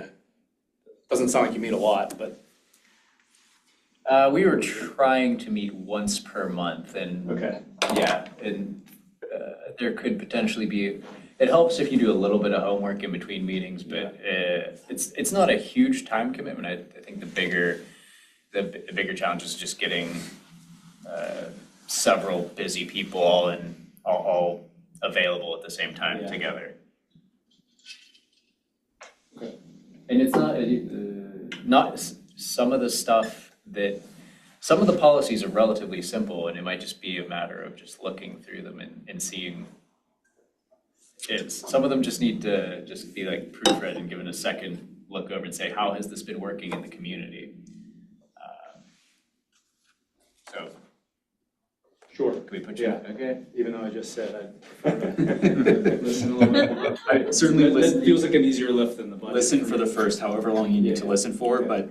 doesn't sound like you meet a lot, but. We were trying to meet once per month, and okay. Yeah, and there could potentially be, it helps if you do a little bit of homework in between meetings, but it's not a huge time commitment. I think the bigger challenge is just getting several busy people all available at the same time together. Okay. And it's not some of the stuff some of the policies are relatively simple, and it might just be a matter of just looking through them and seeing some of them just need to just be like proofread and given a second look over and say, how has this been working in the community? So, Sure. can we put you, okay? Even though I just said I'd prefer to listen a little bit more. I certainly That listen. feels like an easier lift than the budget. Listen for the first however long you need to Yeah. listen for, Yeah. but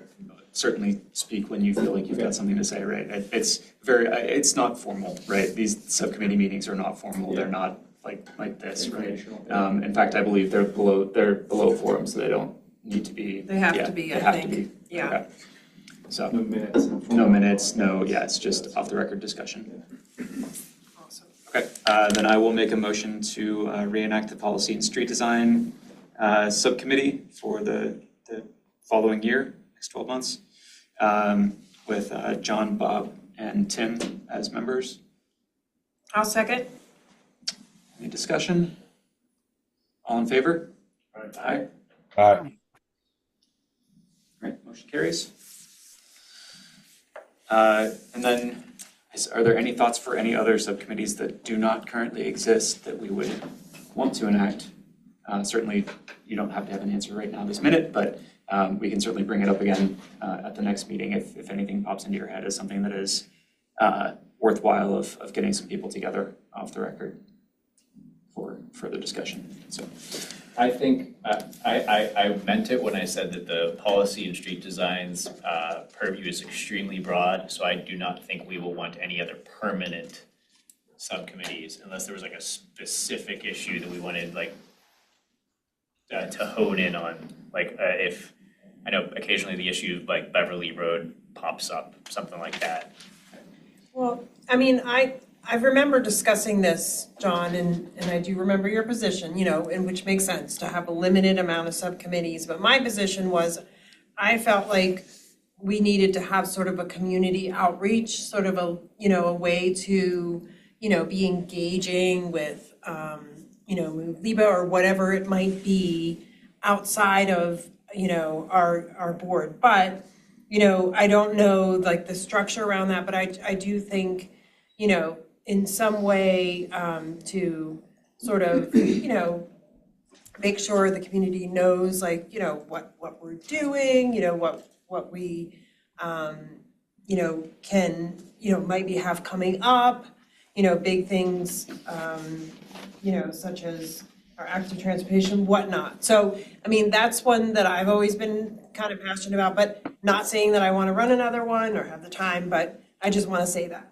certainly speak when you feel like you've got something to say, right? It's not formal, right? These subcommittee meetings are not formal, they're not like this, right? Informational. In fact, I believe they're below forum, so they don't need to be. They have yeah, to be, they I have to think. be. Yeah. Okay. So, No minutes. no minutes, it's just off the record discussion. Awesome. Okay, then I will make a motion to reenact the policy and street design subcommittee for the following year, next 12 months, with John, Bob, and Tim as members. I'll second. Any discussion? All in favor? Aye. All Right, motion carries. And then, are there any thoughts for any other subcommittees that do not currently exist that we would want to enact? Certainly, you don't have to have an answer right now this minute, but we can certainly bring it up again at the next meeting if anything pops into your head as something that is worthwhile of getting some people together off the record for further discussion, so. I think, I meant it when I said that the policy and street designs purview is extremely broad, so I do not think we will want any other permanent subcommittees unless there was like a specific issue that we wanted like to hone in on, like if, I know occasionally the issue of like Beverly Road pops up, something like that. Well, I mean, I remember discussing this, John, and I do remember your position, in which makes sense to have a limited amount of subcommittees. But my position was, I felt like we needed to have sort of a community outreach, sort of a way to, be engaging with, Move Liba or whatever it might be outside of, our board. But, I don't know like the structure around that, but I do think, in some way to sort of, make sure the community knows like, what we're doing, what we, can, maybe have coming up, big things, such as our active transportation, whatnot. So, I mean, that's one that I've always been kind of passionate about, but not saying that I want to run another one or have the time, but I just want to say that.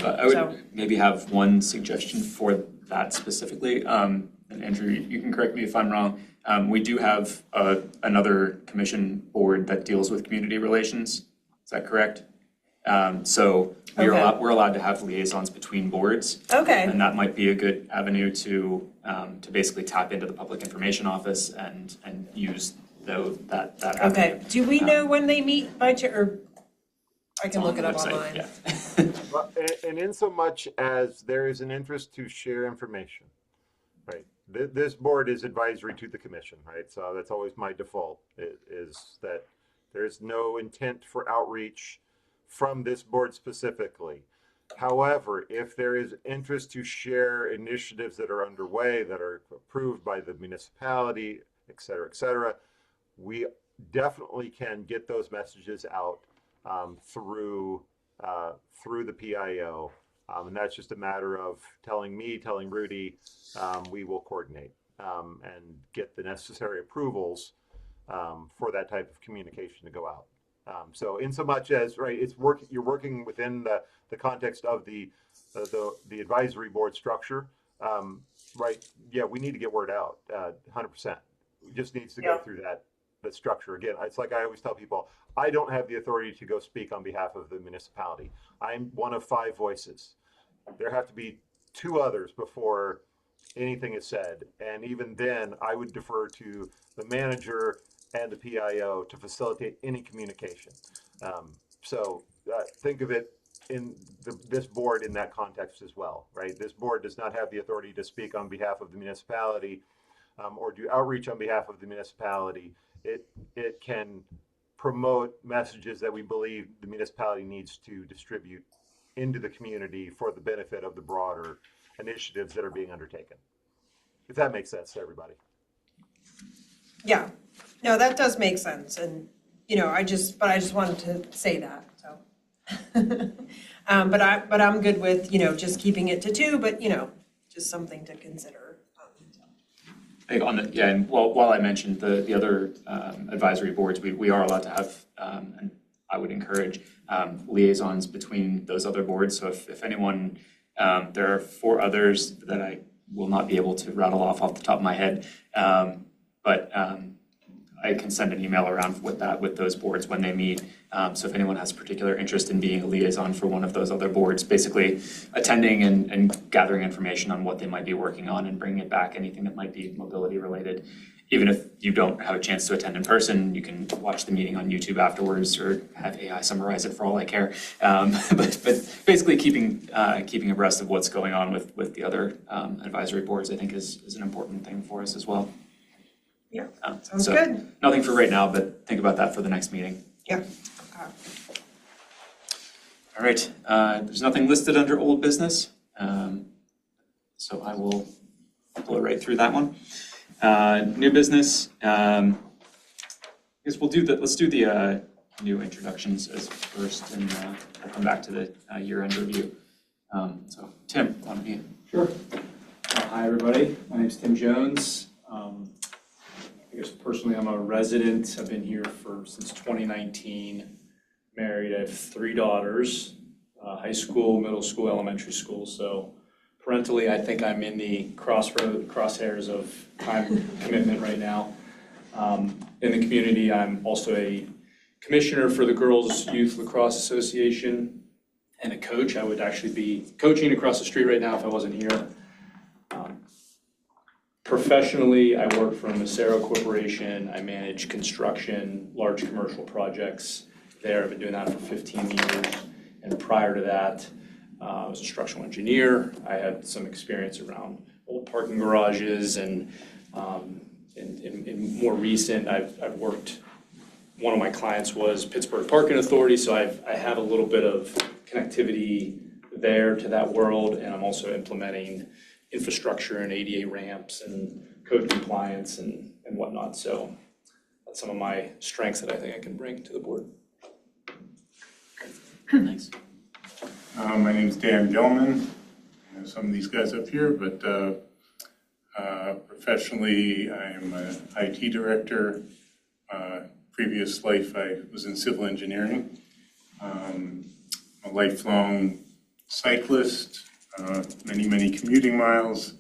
I would maybe have one suggestion for that specifically, and Andrew, you can correct me if I'm wrong. We do have another commission board that deals with community relations, is that correct? So we're allowed to have liaisons between boards. Okay. And that might be a good avenue to basically tap into the public information office and use that avenue. Okay, do we know when they meet by or I can look it up Website, online. yeah. And in so much as there is an interest to share information, right? This board is advisory to the commission, right? So that's always my default, is that there's no intent for outreach from this board specifically. However, if there is interest to share initiatives that are underway, that are approved by the municipality, et cetera, we definitely can get those messages out through the PIO, and that's just a matter of telling Rudy, we will coordinate and get the necessary approvals for that type of communication to go out. So in so much as, right, you're working within the context of the advisory board structure, right? Yeah, we need to get word out, 100%. It just needs to go through the structure. Again, it's like I always tell people, I don't have the authority to go speak on behalf of the municipality. I'm one of 5 voices. There have to be 2 others before anything is said. And even then, I would defer to the manager and the PIO to facilitate any communication. So think of it in this board in that context as well, right? This board does not have the authority to speak on behalf of the municipality or do outreach on behalf of the municipality. It can promote messages that we believe the municipality needs to distribute into the community for the benefit of the broader initiatives that are being undertaken. if that makes sense to everybody. Yeah, no, that does make sense, and, you know, I just wanted to say that, so. But I'm good with, you know, just keeping it to 2, but, you know, just something to consider. I think on the, yeah, and while I mentioned the other advisory boards, we are allowed to have, and I would encourage liaisons between those other boards. So if anyone, there are 4 others that I will not be able to rattle off the top of my head, but I can send an email around with those boards when they meet. So if anyone has particular interest in being a liaison for one of those other boards, basically attending and gathering information on what they might be working on and bringing it back, anything that might be mobility related. Even if you don't have a chance to attend in person, you can watch the meeting on YouTube afterwards or have AI summarize it for all I care. But basically keeping abreast of what's going on with the other advisory boards, I think is an important thing for us as well. Yeah, sounds good. Nothing for right now, but think about that for the next meeting. Yeah. All right, there's nothing listed under old business. So I will blow right through that one. New business, I guess let's do the new introductions as first, and we'll come back to the year-end review. So Tim, why don't you? Sure. Hi, everybody. My name's Tim Jones. I guess personally, I'm a resident. I've been here since 2019. Married. I have 3 daughters, high school, middle school, elementary school. So parentally, I think I'm in the crosshairs of time commitment right now. In the community, I'm also a commissioner for the Girls Youth Lacrosse Association and a coach. I would actually be coaching across the street right now if I wasn't here. Professionally, I work for Macero Corporation. I manage construction, large commercial projects there. I've been doing that for 15 years. And prior to that, I was a structural engineer. I had some experience around old parking garages, and in more recent, I've worked, one of my clients was Pittsburgh Parking Authority, so I have a little bit of connectivity there to that world, and I'm also implementing infrastructure and ADA ramps and code compliance and whatnot. So that's some of my strengths that I think I can bring to the board. Thanks. My name is Dan Gelman. I know some of these guys up here, but professionally, I'm an IT director. Previous life, I was in civil engineering. I'm a lifelong cyclist, many commuting miles.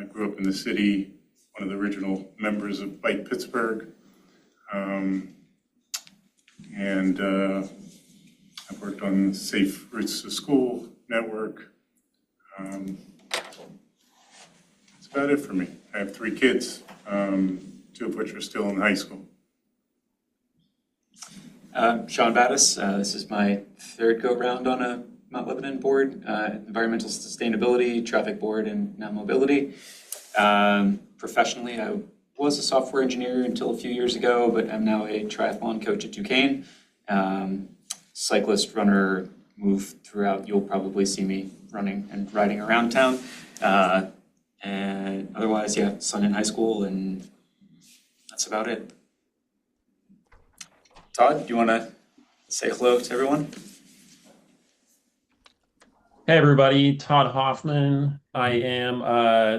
I grew up in the city, one of the original members of Bike Pittsburgh. And I've worked on Safe Routes to School network. That's about it for me. I have 3 kids, 2 of which are still in high school. Sean Battis, this is my 3rd go-round on a Mount Lebanon board, environmental sustainability, traffic board, and now mobility. Professionally, I was a software engineer until a few years ago, but I'm now a triathlon coach at Duquesne. Cyclist, runner, move throughout. You'll probably see me running and riding around town. And otherwise, yeah, son in high school, and that's about it. Todd, do you want to say hello to everyone? Hey everybody, Todd Hoffman. I am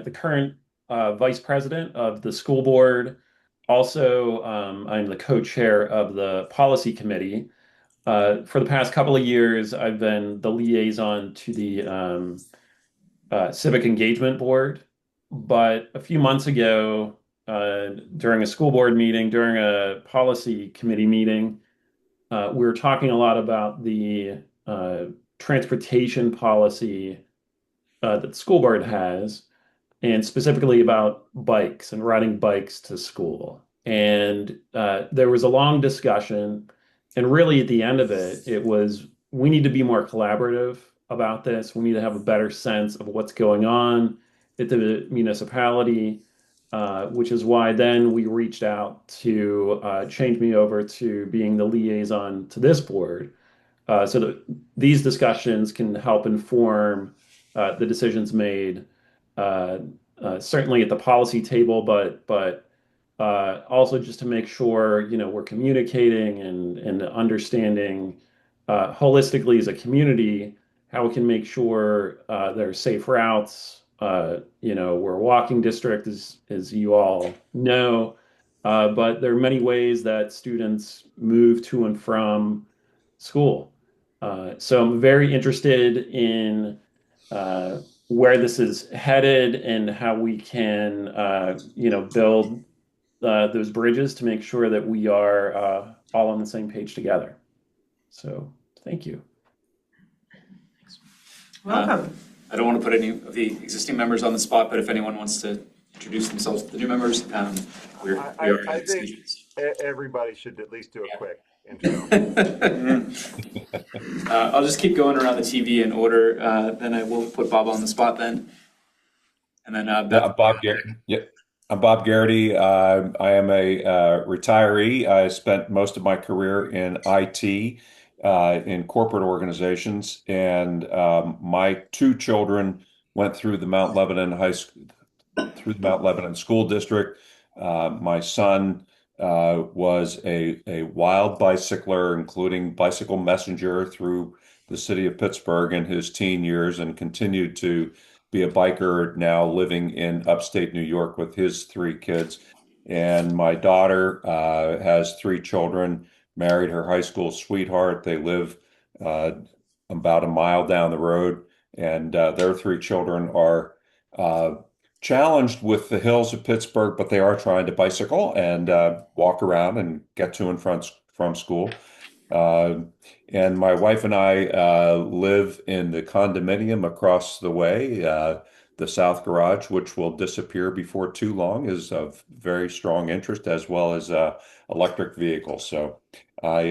the current vice president of the school board. Also, I'm the co-chair of the policy committee. For the past couple of years, I've been the liaison to the civic engagement board. But a few months ago, during a school board meeting, during a policy committee meeting, we were talking a lot about the transportation policy that the school board has, and specifically about bikes and riding bikes to school. And there was a long discussion, and really at the end of it, it was, we need to be more collaborative about this. We need to have a better sense of what's going on at the municipality, which is why then we reached out to change me over to being the liaison to this board, so that these discussions can help inform the decisions made certainly at the policy table, but also just to make sure, we're communicating and understanding holistically as a community how we can make sure there are safe routes. We're a walking district, as you all know, but there are many ways that students move to and from school. So I'm very interested in where this is headed and how we can, build those bridges to make sure that we are all on the same page together. So, thank you. Welcome. I don't want to put any of the existing members on the spot, but if anyone wants to introduce themselves to the new members, we are I think everybody should at least do a quick intro. I'll just keep going around the TV in order. Then I will put Bob on the spot then. And then Bob Garrity. Yep. I'm Bob Garrity. I am a retiree. I spent most of my career in IT, in corporate organizations, and my two children went through the Mount Lebanon School District. My son was a wild bicycler, including bicycle messenger through the city of Pittsburgh in his teen years, and continued to be a biker, now living in upstate New York with his three kids. And my daughter has three children, married her high school sweetheart. They live about a mile down the road, and their three children are challenged with the hills of Pittsburgh, but they are trying to bicycle and walk around and get to and from school. And my wife and I live in the condominium across the way. The South Garage, which will disappear before too long, is of very strong interest, as well as electric vehicles. So I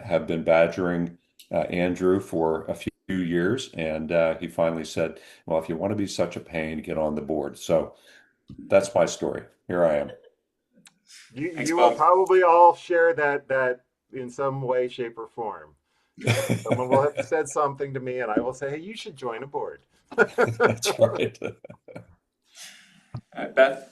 have been badgering Andrew for a few years, and he finally said, well, if you want to be such a pain, get on the board. So that's my story. Here I am. You will probably all share that in some way, shape, or form. Someone will have said something to me, and I will say, hey, you should join a board. That's right. Beth?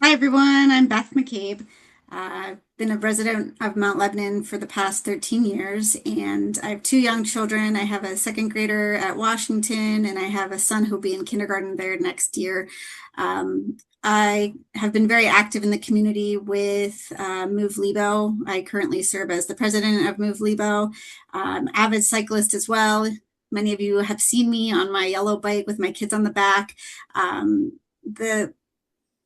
Hi, everyone. I'm Beth McCabe. I've been a resident of Mount Lebanon for the past 13 years, and I have two young children. I have a second grader at Washington, and I have a son who'll be in kindergarten there next year. I have been very active in the community with Move Lebo. I currently serve as the president of Move Lebo. Avid cyclist as well. Many of you have seen me on my yellow bike with my kids on the back. The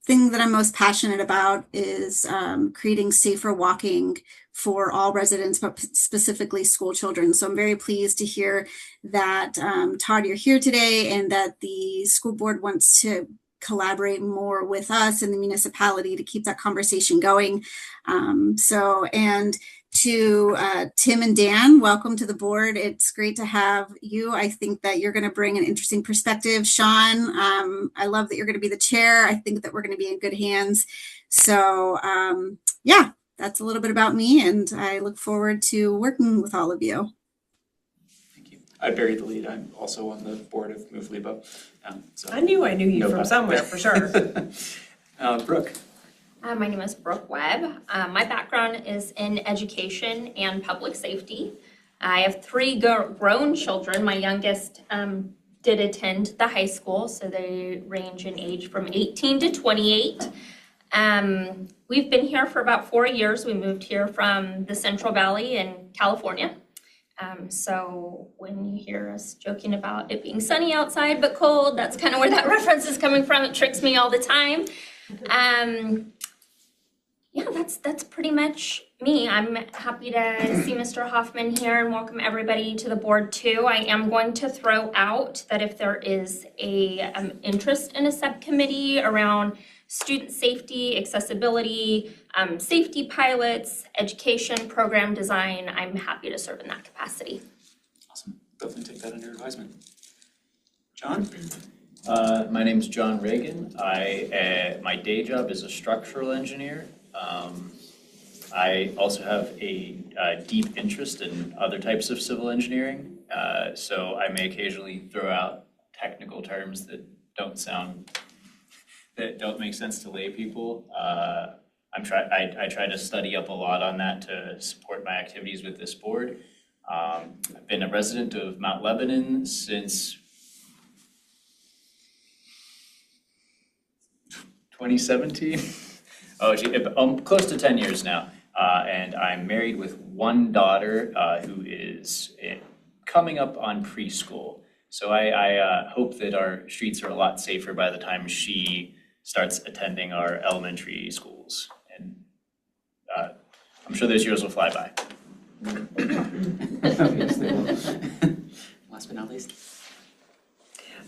thing that I'm most passionate about is creating safer walking for all residents, but specifically school children. So I'm very pleased to hear that, Todd, you're here today, and that the school board wants to collaborate more with us in the municipality to keep that conversation going. And to Tim and Dan, welcome to the board. It's great to have you. I think that you're going to bring an interesting perspective. Sean, I love that you're going to be the chair. I think that we're going to be in good hands. So yeah, that's a little bit about me, and I look forward to working with all of you. Thank you. I buried the lead. I'm also on the board of Move Lebo. So I knew you from somewhere for sure. Brooke. My name is Brooke Webb. My background is in education and public safety. I have three grown children. My youngest did attend the high school, so they range in age from 18 to 28. We've been here for about 4 years. We moved here from the Central Valley in California. So when you hear us joking about it being sunny outside but cold, that's kind of where that reference is coming from. It tricks me all the time. Yeah, that's pretty much me. I'm happy to see Mr. Hoffman here and welcome everybody to the board too. I am going to throw out that if there is a interest in a subcommittee around student safety, accessibility, safety pilots, education, program design, I'm happy to serve in that capacity. Awesome. Definitely take that under advisement. John? My name's John Reagan. My day job is a structural engineer. I also have a deep interest in other types of civil engineering, so I may occasionally throw out technical terms that don't make sense to lay people. I try to study up a lot on that to support my activities with this board. I've been a resident of Mount Lebanon since 2017. Oh, gee, close to 10 years now. And I'm married with one daughter who is coming up on preschool. So I hope that our streets are a lot safer by the time she starts attending our elementary schools. And I'm sure those years will fly by. Last but not least.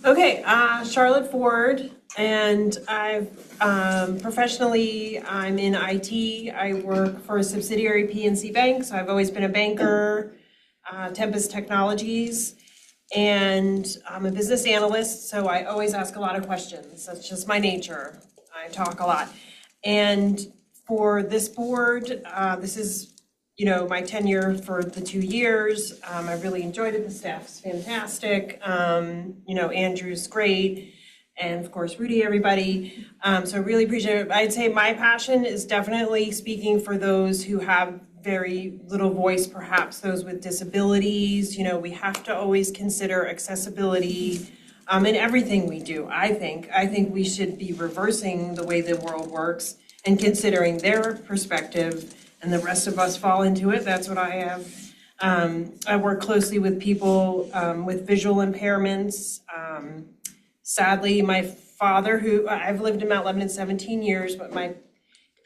Okay, Charlotte Ford, and I've professionally, I'm in IT. I work for a subsidiary PNC Bank, so I've always been a banker, Tempest Technologies, and I'm a business analyst, so I always ask a lot of questions. That's just my nature. I talk a lot. And for this board, this is, my tenure for the 2 years. I really enjoyed it. The staff's fantastic. Andrew's great. And of course, Rudy, everybody. So I really appreciate it. I'd say my passion is definitely speaking for those who have very little voice, perhaps those with disabilities. We have to always consider accessibility in everything we do, I think. I think we should be reversing the way the world works and considering their perspective, and the rest of us fall into it. That's what I have. I work closely with people with visual impairments. Sadly, my father, who I've lived in Mount Lebanon 17 years, but my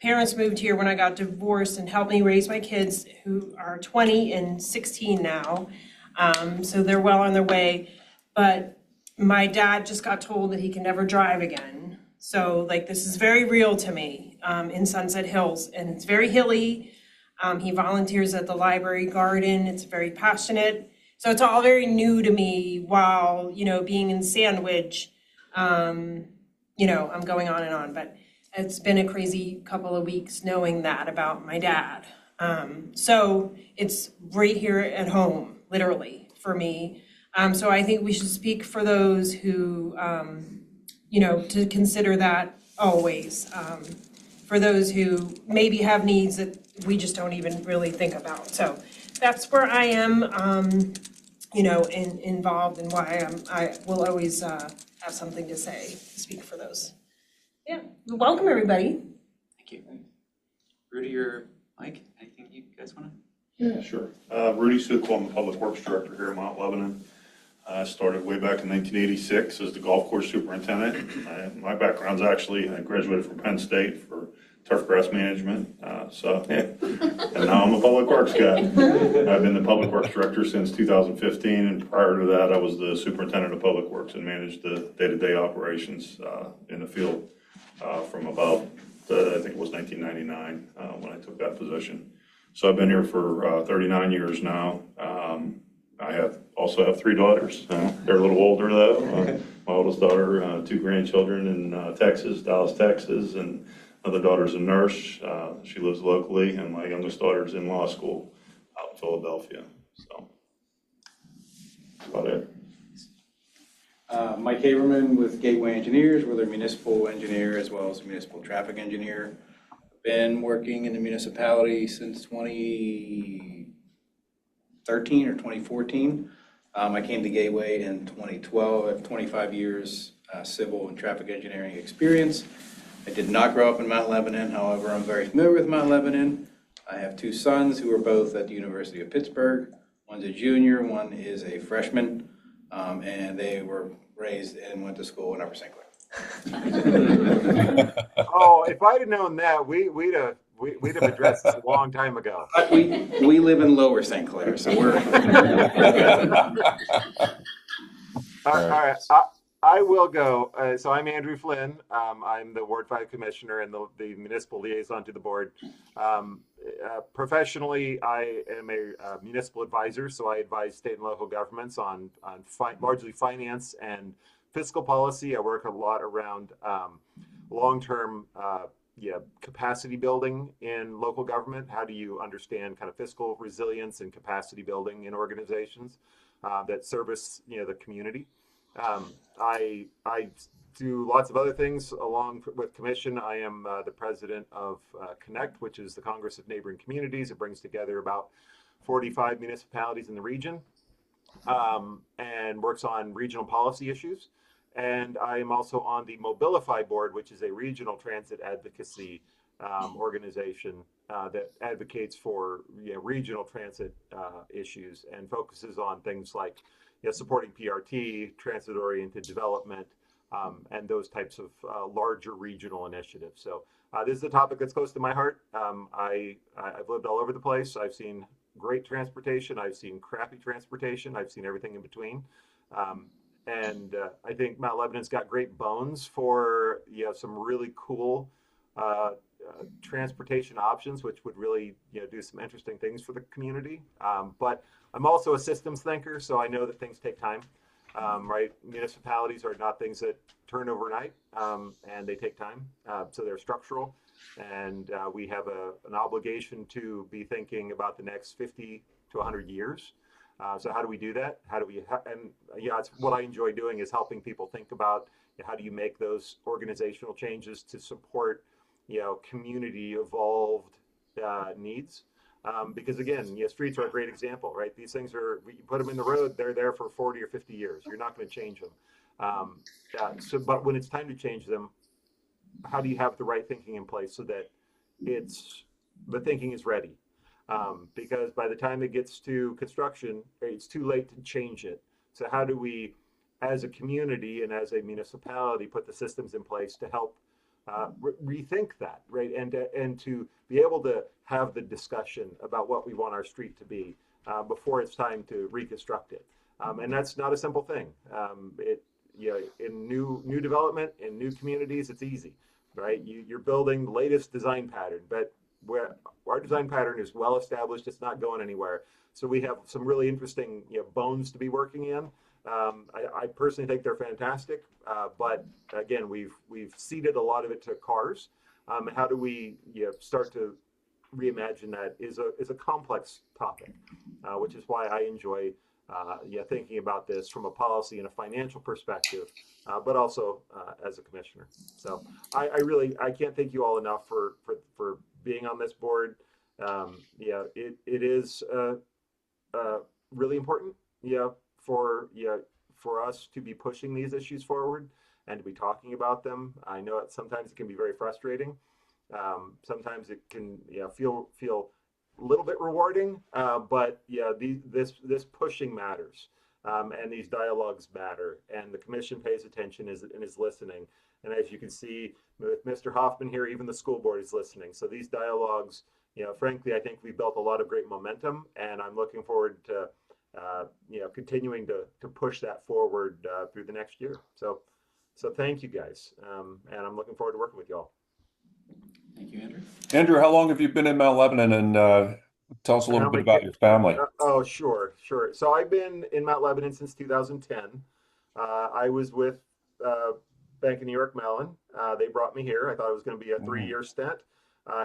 parents moved here when I got divorced and helped me raise my kids, who are 20 and 16 now. So they're well on their way. But my dad just got told that he can never drive again. So this is very real to me in Sunset Hills, and it's very hilly. He volunteers at the library garden. It's very passionate. So it's all very new to me while, being in Sandwich, I'm going on and on, but it's been a crazy couple of weeks knowing that about my dad. So it's right here at home, literally, for me. So I think we should speak for those who, to consider that always. For those who maybe have needs that we just don't even really think about. So that's where I am, involved, and why I will always have something to say, speak for those. Yeah, welcome everybody. Thank you. Rudy or Mike, anything you guys want to? Yeah, sure. Rudy Suklo, I'm the Public Works Director here in Mount Lebanon. I started way back in 1986 as the golf course superintendent. My background's actually, I graduated from Penn State for turf grass management. And now I'm a Public Works guy. I've been the Public Works Director since 2015, and prior to that, I was the Superintendent of Public Works and managed the day-to-day operations in the field from about, I think it was 1999 when I took that position. So I've been here for 39 years now. I also have 3 daughters. They're a little older though. My oldest daughter, 2 grandchildren in Texas, Dallas, Texas, and other daughter's a nurse. She lives locally, and my youngest daughter's in law school out in Philadelphia. So that's about it. Mike Haberman with Gateway Engineers. We're the municipal engineer as well as municipal traffic engineer. Been working in the municipality since 2013 or 2014. I came to Gateway in 2012. I have 25 years civil and traffic engineering experience. I did not grow up in Mount Lebanon. However, I'm very familiar with Mount Lebanon. I have 2 sons who are both at the University of Pittsburgh. One's a junior, one is a freshman, and they were raised and went to school in Upper St. Clair. Oh, if I'd have known that, we'd have addressed this a long time ago. We live in Lower St. Clair, so we're. All right. I will go. So I'm Andrew Flynn. I'm the Ward 5 Commissioner and the municipal liaison to the board. Professionally, I am a municipal advisor, so I advise state and local governments on largely finance and fiscal policy. I work a lot around long-term capacity building in local government. How do you understand kind of fiscal resilience and capacity building in organizations that service the community? I do lots of other things along with Commission. I am the president of Connect, which is the Congress of Neighboring Communities. It brings together about 45 municipalities in the region and works on regional policy issues. And I am also on the Mobilify board, which is a regional transit advocacy organization that advocates for regional transit issues and focuses on things like supporting PRT, transit-oriented development, and those types of larger regional initiatives. So this is a topic that's close to my heart. I've lived all over the place. I've seen great transportation. I've seen crappy transportation. I've seen everything in between. And I think Mount Lebanon's got great bones for some really cool transportation options, which would really do some interesting things for the community. But I'm also a systems thinker, so I know that things take time. Right? Municipalities are not things that turn overnight, and they take time. So they're structural, and we have an obligation to be thinking about the next 50 to 100 years. So how do we do that? How do we, it's what I enjoy doing is helping people think about how do you make those organizational changes to support, community evolved needs. Because again, streets are a great example, right? These things are, you put them in the road, they're there for 40 or 50 years. You're not going to change them. But when it's time to change them, how do you have the right thinking in place so that the thinking is ready? Because by the time it gets to construction, it's too late to change it. So how do we, as a community and as a municipality, put the systems in place to help rethink that, right? And to be able to have the discussion about what we want our street to be before it's time to reconstruct it. And that's not a simple thing. In new development, in new communities, it's easy, right? You're building the latest design pattern, but where our design pattern is well established, it's not going anywhere. So we have some really interesting bones to be working in. I personally think they're fantastic, but again, we've ceded a lot of it to cars. How do we start to reimagine that is a complex topic, which is why I enjoy thinking about this from a policy and a financial perspective, but also as a commissioner. So I can't thank you all enough for being on this board. It is really important for us to be pushing these issues forward and to be talking about them. I know sometimes it can be very frustrating. Sometimes it can feel a little bit rewarding, but this pushing matters, and these dialogues matter, and the commission pays attention and is listening. And as you can see with Mr. Hoffman here, even the school board is listening. So these dialogues, frankly, I think we've built a lot of great momentum, and I'm looking forward to continuing to push that forward through the next year. So thank you guys, and I'm looking forward to working with you all. Thank you, Andrew. Andrew, how long have you been in Mount Lebanon, and tell us a little bit about your family? Oh, sure. So I've been in Mount Lebanon since 2010. I was with Bank of New York Mellon. They brought me here. I thought it was going to be a 3-year stint.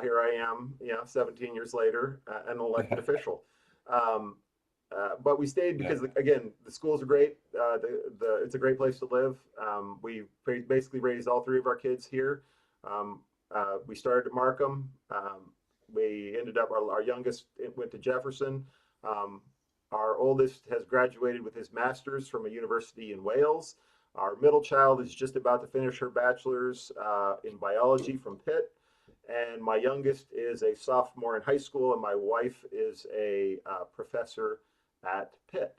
Here I am, 17 years later, an elected official. But we stayed because, again, the schools are great. It's a great place to live. We basically raised all 3 of our kids here. We started at Markham. We ended up, our youngest went to Jefferson. Our oldest has graduated with his master's from a university in Wales. Our middle child is just about to finish her bachelor's in biology from Pitt. And my youngest is a sophomore in high school, and my wife is a professor at Pitt.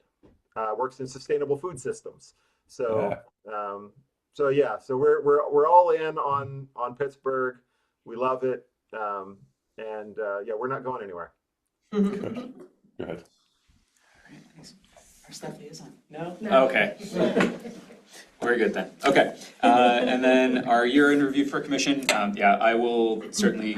Works in sustainable food systems. So we're all in on Pittsburgh. We love it, and we're not going anywhere. Good. All right, thanks. Our staff liaison. No? Okay. Very good then. Okay. And then our year in review for commission. I will certainly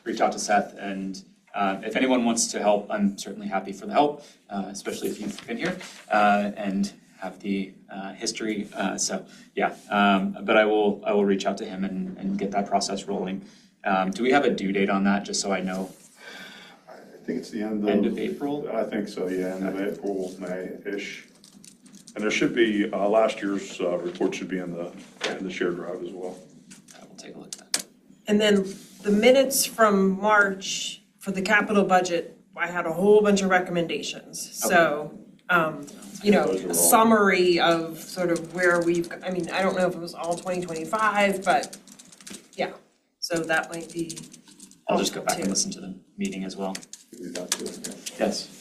reach out to Seth, and if anyone wants to help, I'm certainly happy for the help, especially if you've been here and have the history. But I will reach out to him and get that process rolling. Do we have a due date on that, just so I know? I think it's the end of April? I think so, yeah, end of April, May-ish. And there should be, last year's report should be in the shared drive as well. We'll take a look at that. And then the minutes from March for the capital budget, I had a whole bunch of recommendations. So, you know, Those are a all- summary of sort of where we've, I mean, I don't know if it was all 2025, but yeah. So that might be I'll just go back helpful and too. listen to the meeting as well. Do that too. Yes.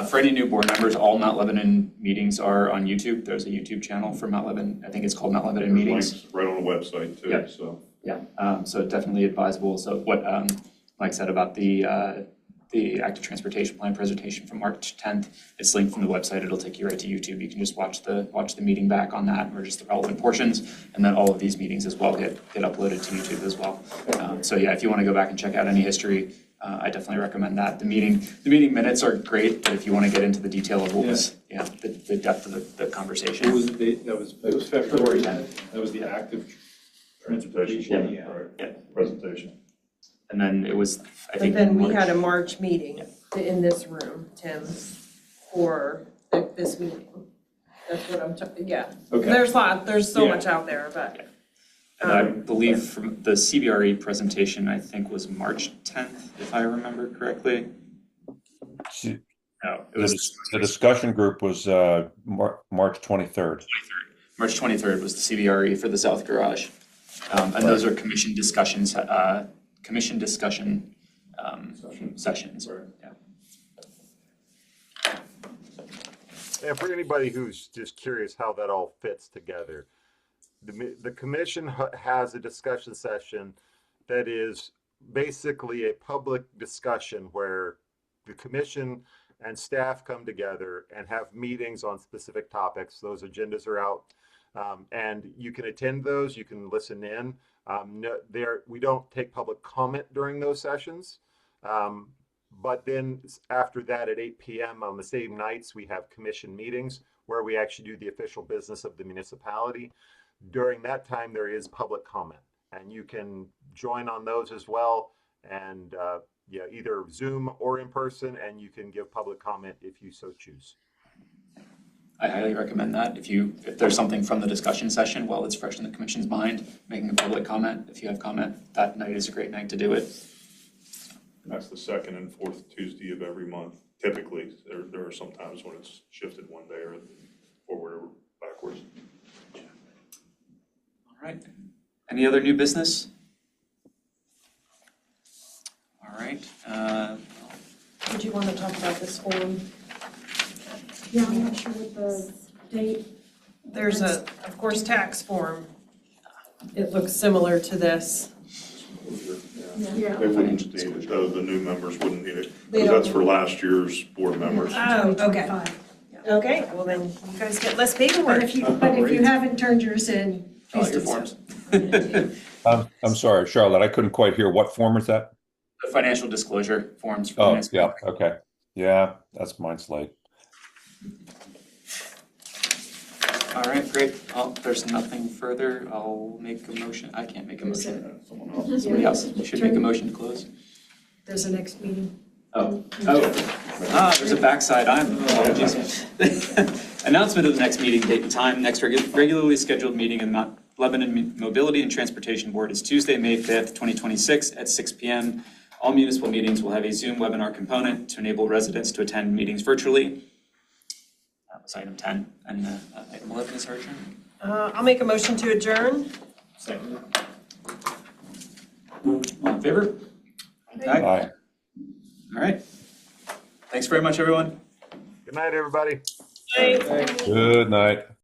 For any new board members, all Mount Lebanon meetings are on YouTube. There's a YouTube channel for Mount Lebanon. I think it's called Mount Lebanon There's Meetings. links right on the website too, Yep. so. Yeah, so definitely advisable. So what Mike said about the active transportation plan presentation from March 10th, it's linked from the website. It'll take you right to YouTube. You can just watch the meeting back on that, or just the relevant portions. And then all of these meetings as well get uploaded to YouTube as well. So yeah, if you want to go back and check out any history, I definitely recommend that. The meeting minutes are great, but if you want to get into the detail of what was, the depth of the conversation. What was the date? It was February 10th. That was the active Transportation, Yeah. right, Yeah. presentation. And then it was, I But think. then we March. had a March meeting in this room, Tim, for this meeting. That's what I'm, yeah. Okay. There's so Yeah. much out there, but. And I believe from the CBRE presentation, I think was March 10th, if I remember correctly. See, No, it The, was the discussion group was March 23rd. March 23rd was the CBRE for the South Garage. And those are commission discussions, sessions. Yeah. And for anybody who's just curious how that all fits together, the commission has a discussion session that is basically a public discussion where the commission and staff come together and have meetings on specific topics. Those agendas are out, and you can attend those. You can listen in. We don't take public comment during those sessions. But then after that at 8 p.m. on the same nights, we have commission meetings where we actually do the official business of the municipality. During that time, there is public comment, and you can join on those as well. And either Zoom or in person, and you can give public comment if you so choose. I highly recommend that. If there's something from the discussion session while it's fresh in the commission's mind, making a public comment, if you have comment, that night is a great night to do it. And that's the second and fourth Tuesday of every month. Typically, there are some times when it's shifted one day or forward or backwards. All right. Any other new business? All right. Would you want to talk about this form? Yeah, I'm not sure what the date. There's of course, tax form. It looks similar to this. Yeah. They wouldn't need it, though, the new members wouldn't need it, They because don't that's for last year's board members. Oh, okay. 2025. Okay, well then you guys get less paperwork. But if you haven't turned yours in, Fill please out do your so. forms. I'm sorry, Charlotte, I couldn't quite hear. What form is that? The financial disclosure forms for the Oh, next. yeah, okay. Yeah, that's mine's late. All right, great. There's nothing further. I'll make a motion. I can't make a motion. Someone else. Somebody else should make a motion to close. There's a next meeting. There's a backside. Apologies. Announcement of the next meeting date and time. Next regularly scheduled meeting of the Mount Lebanon Mobility and Transportation Board is Tuesday, May 5th, 2026 at 6 p.m. All municipal meetings will have a Zoom webinar component to enable residents to attend meetings virtually. That was item 10. And item 11 is our adjournment. I'll make a motion to adjourn. Second. All in favor? Aye. All right. Thanks very much, everyone. Good night, everybody. Aye. Good night.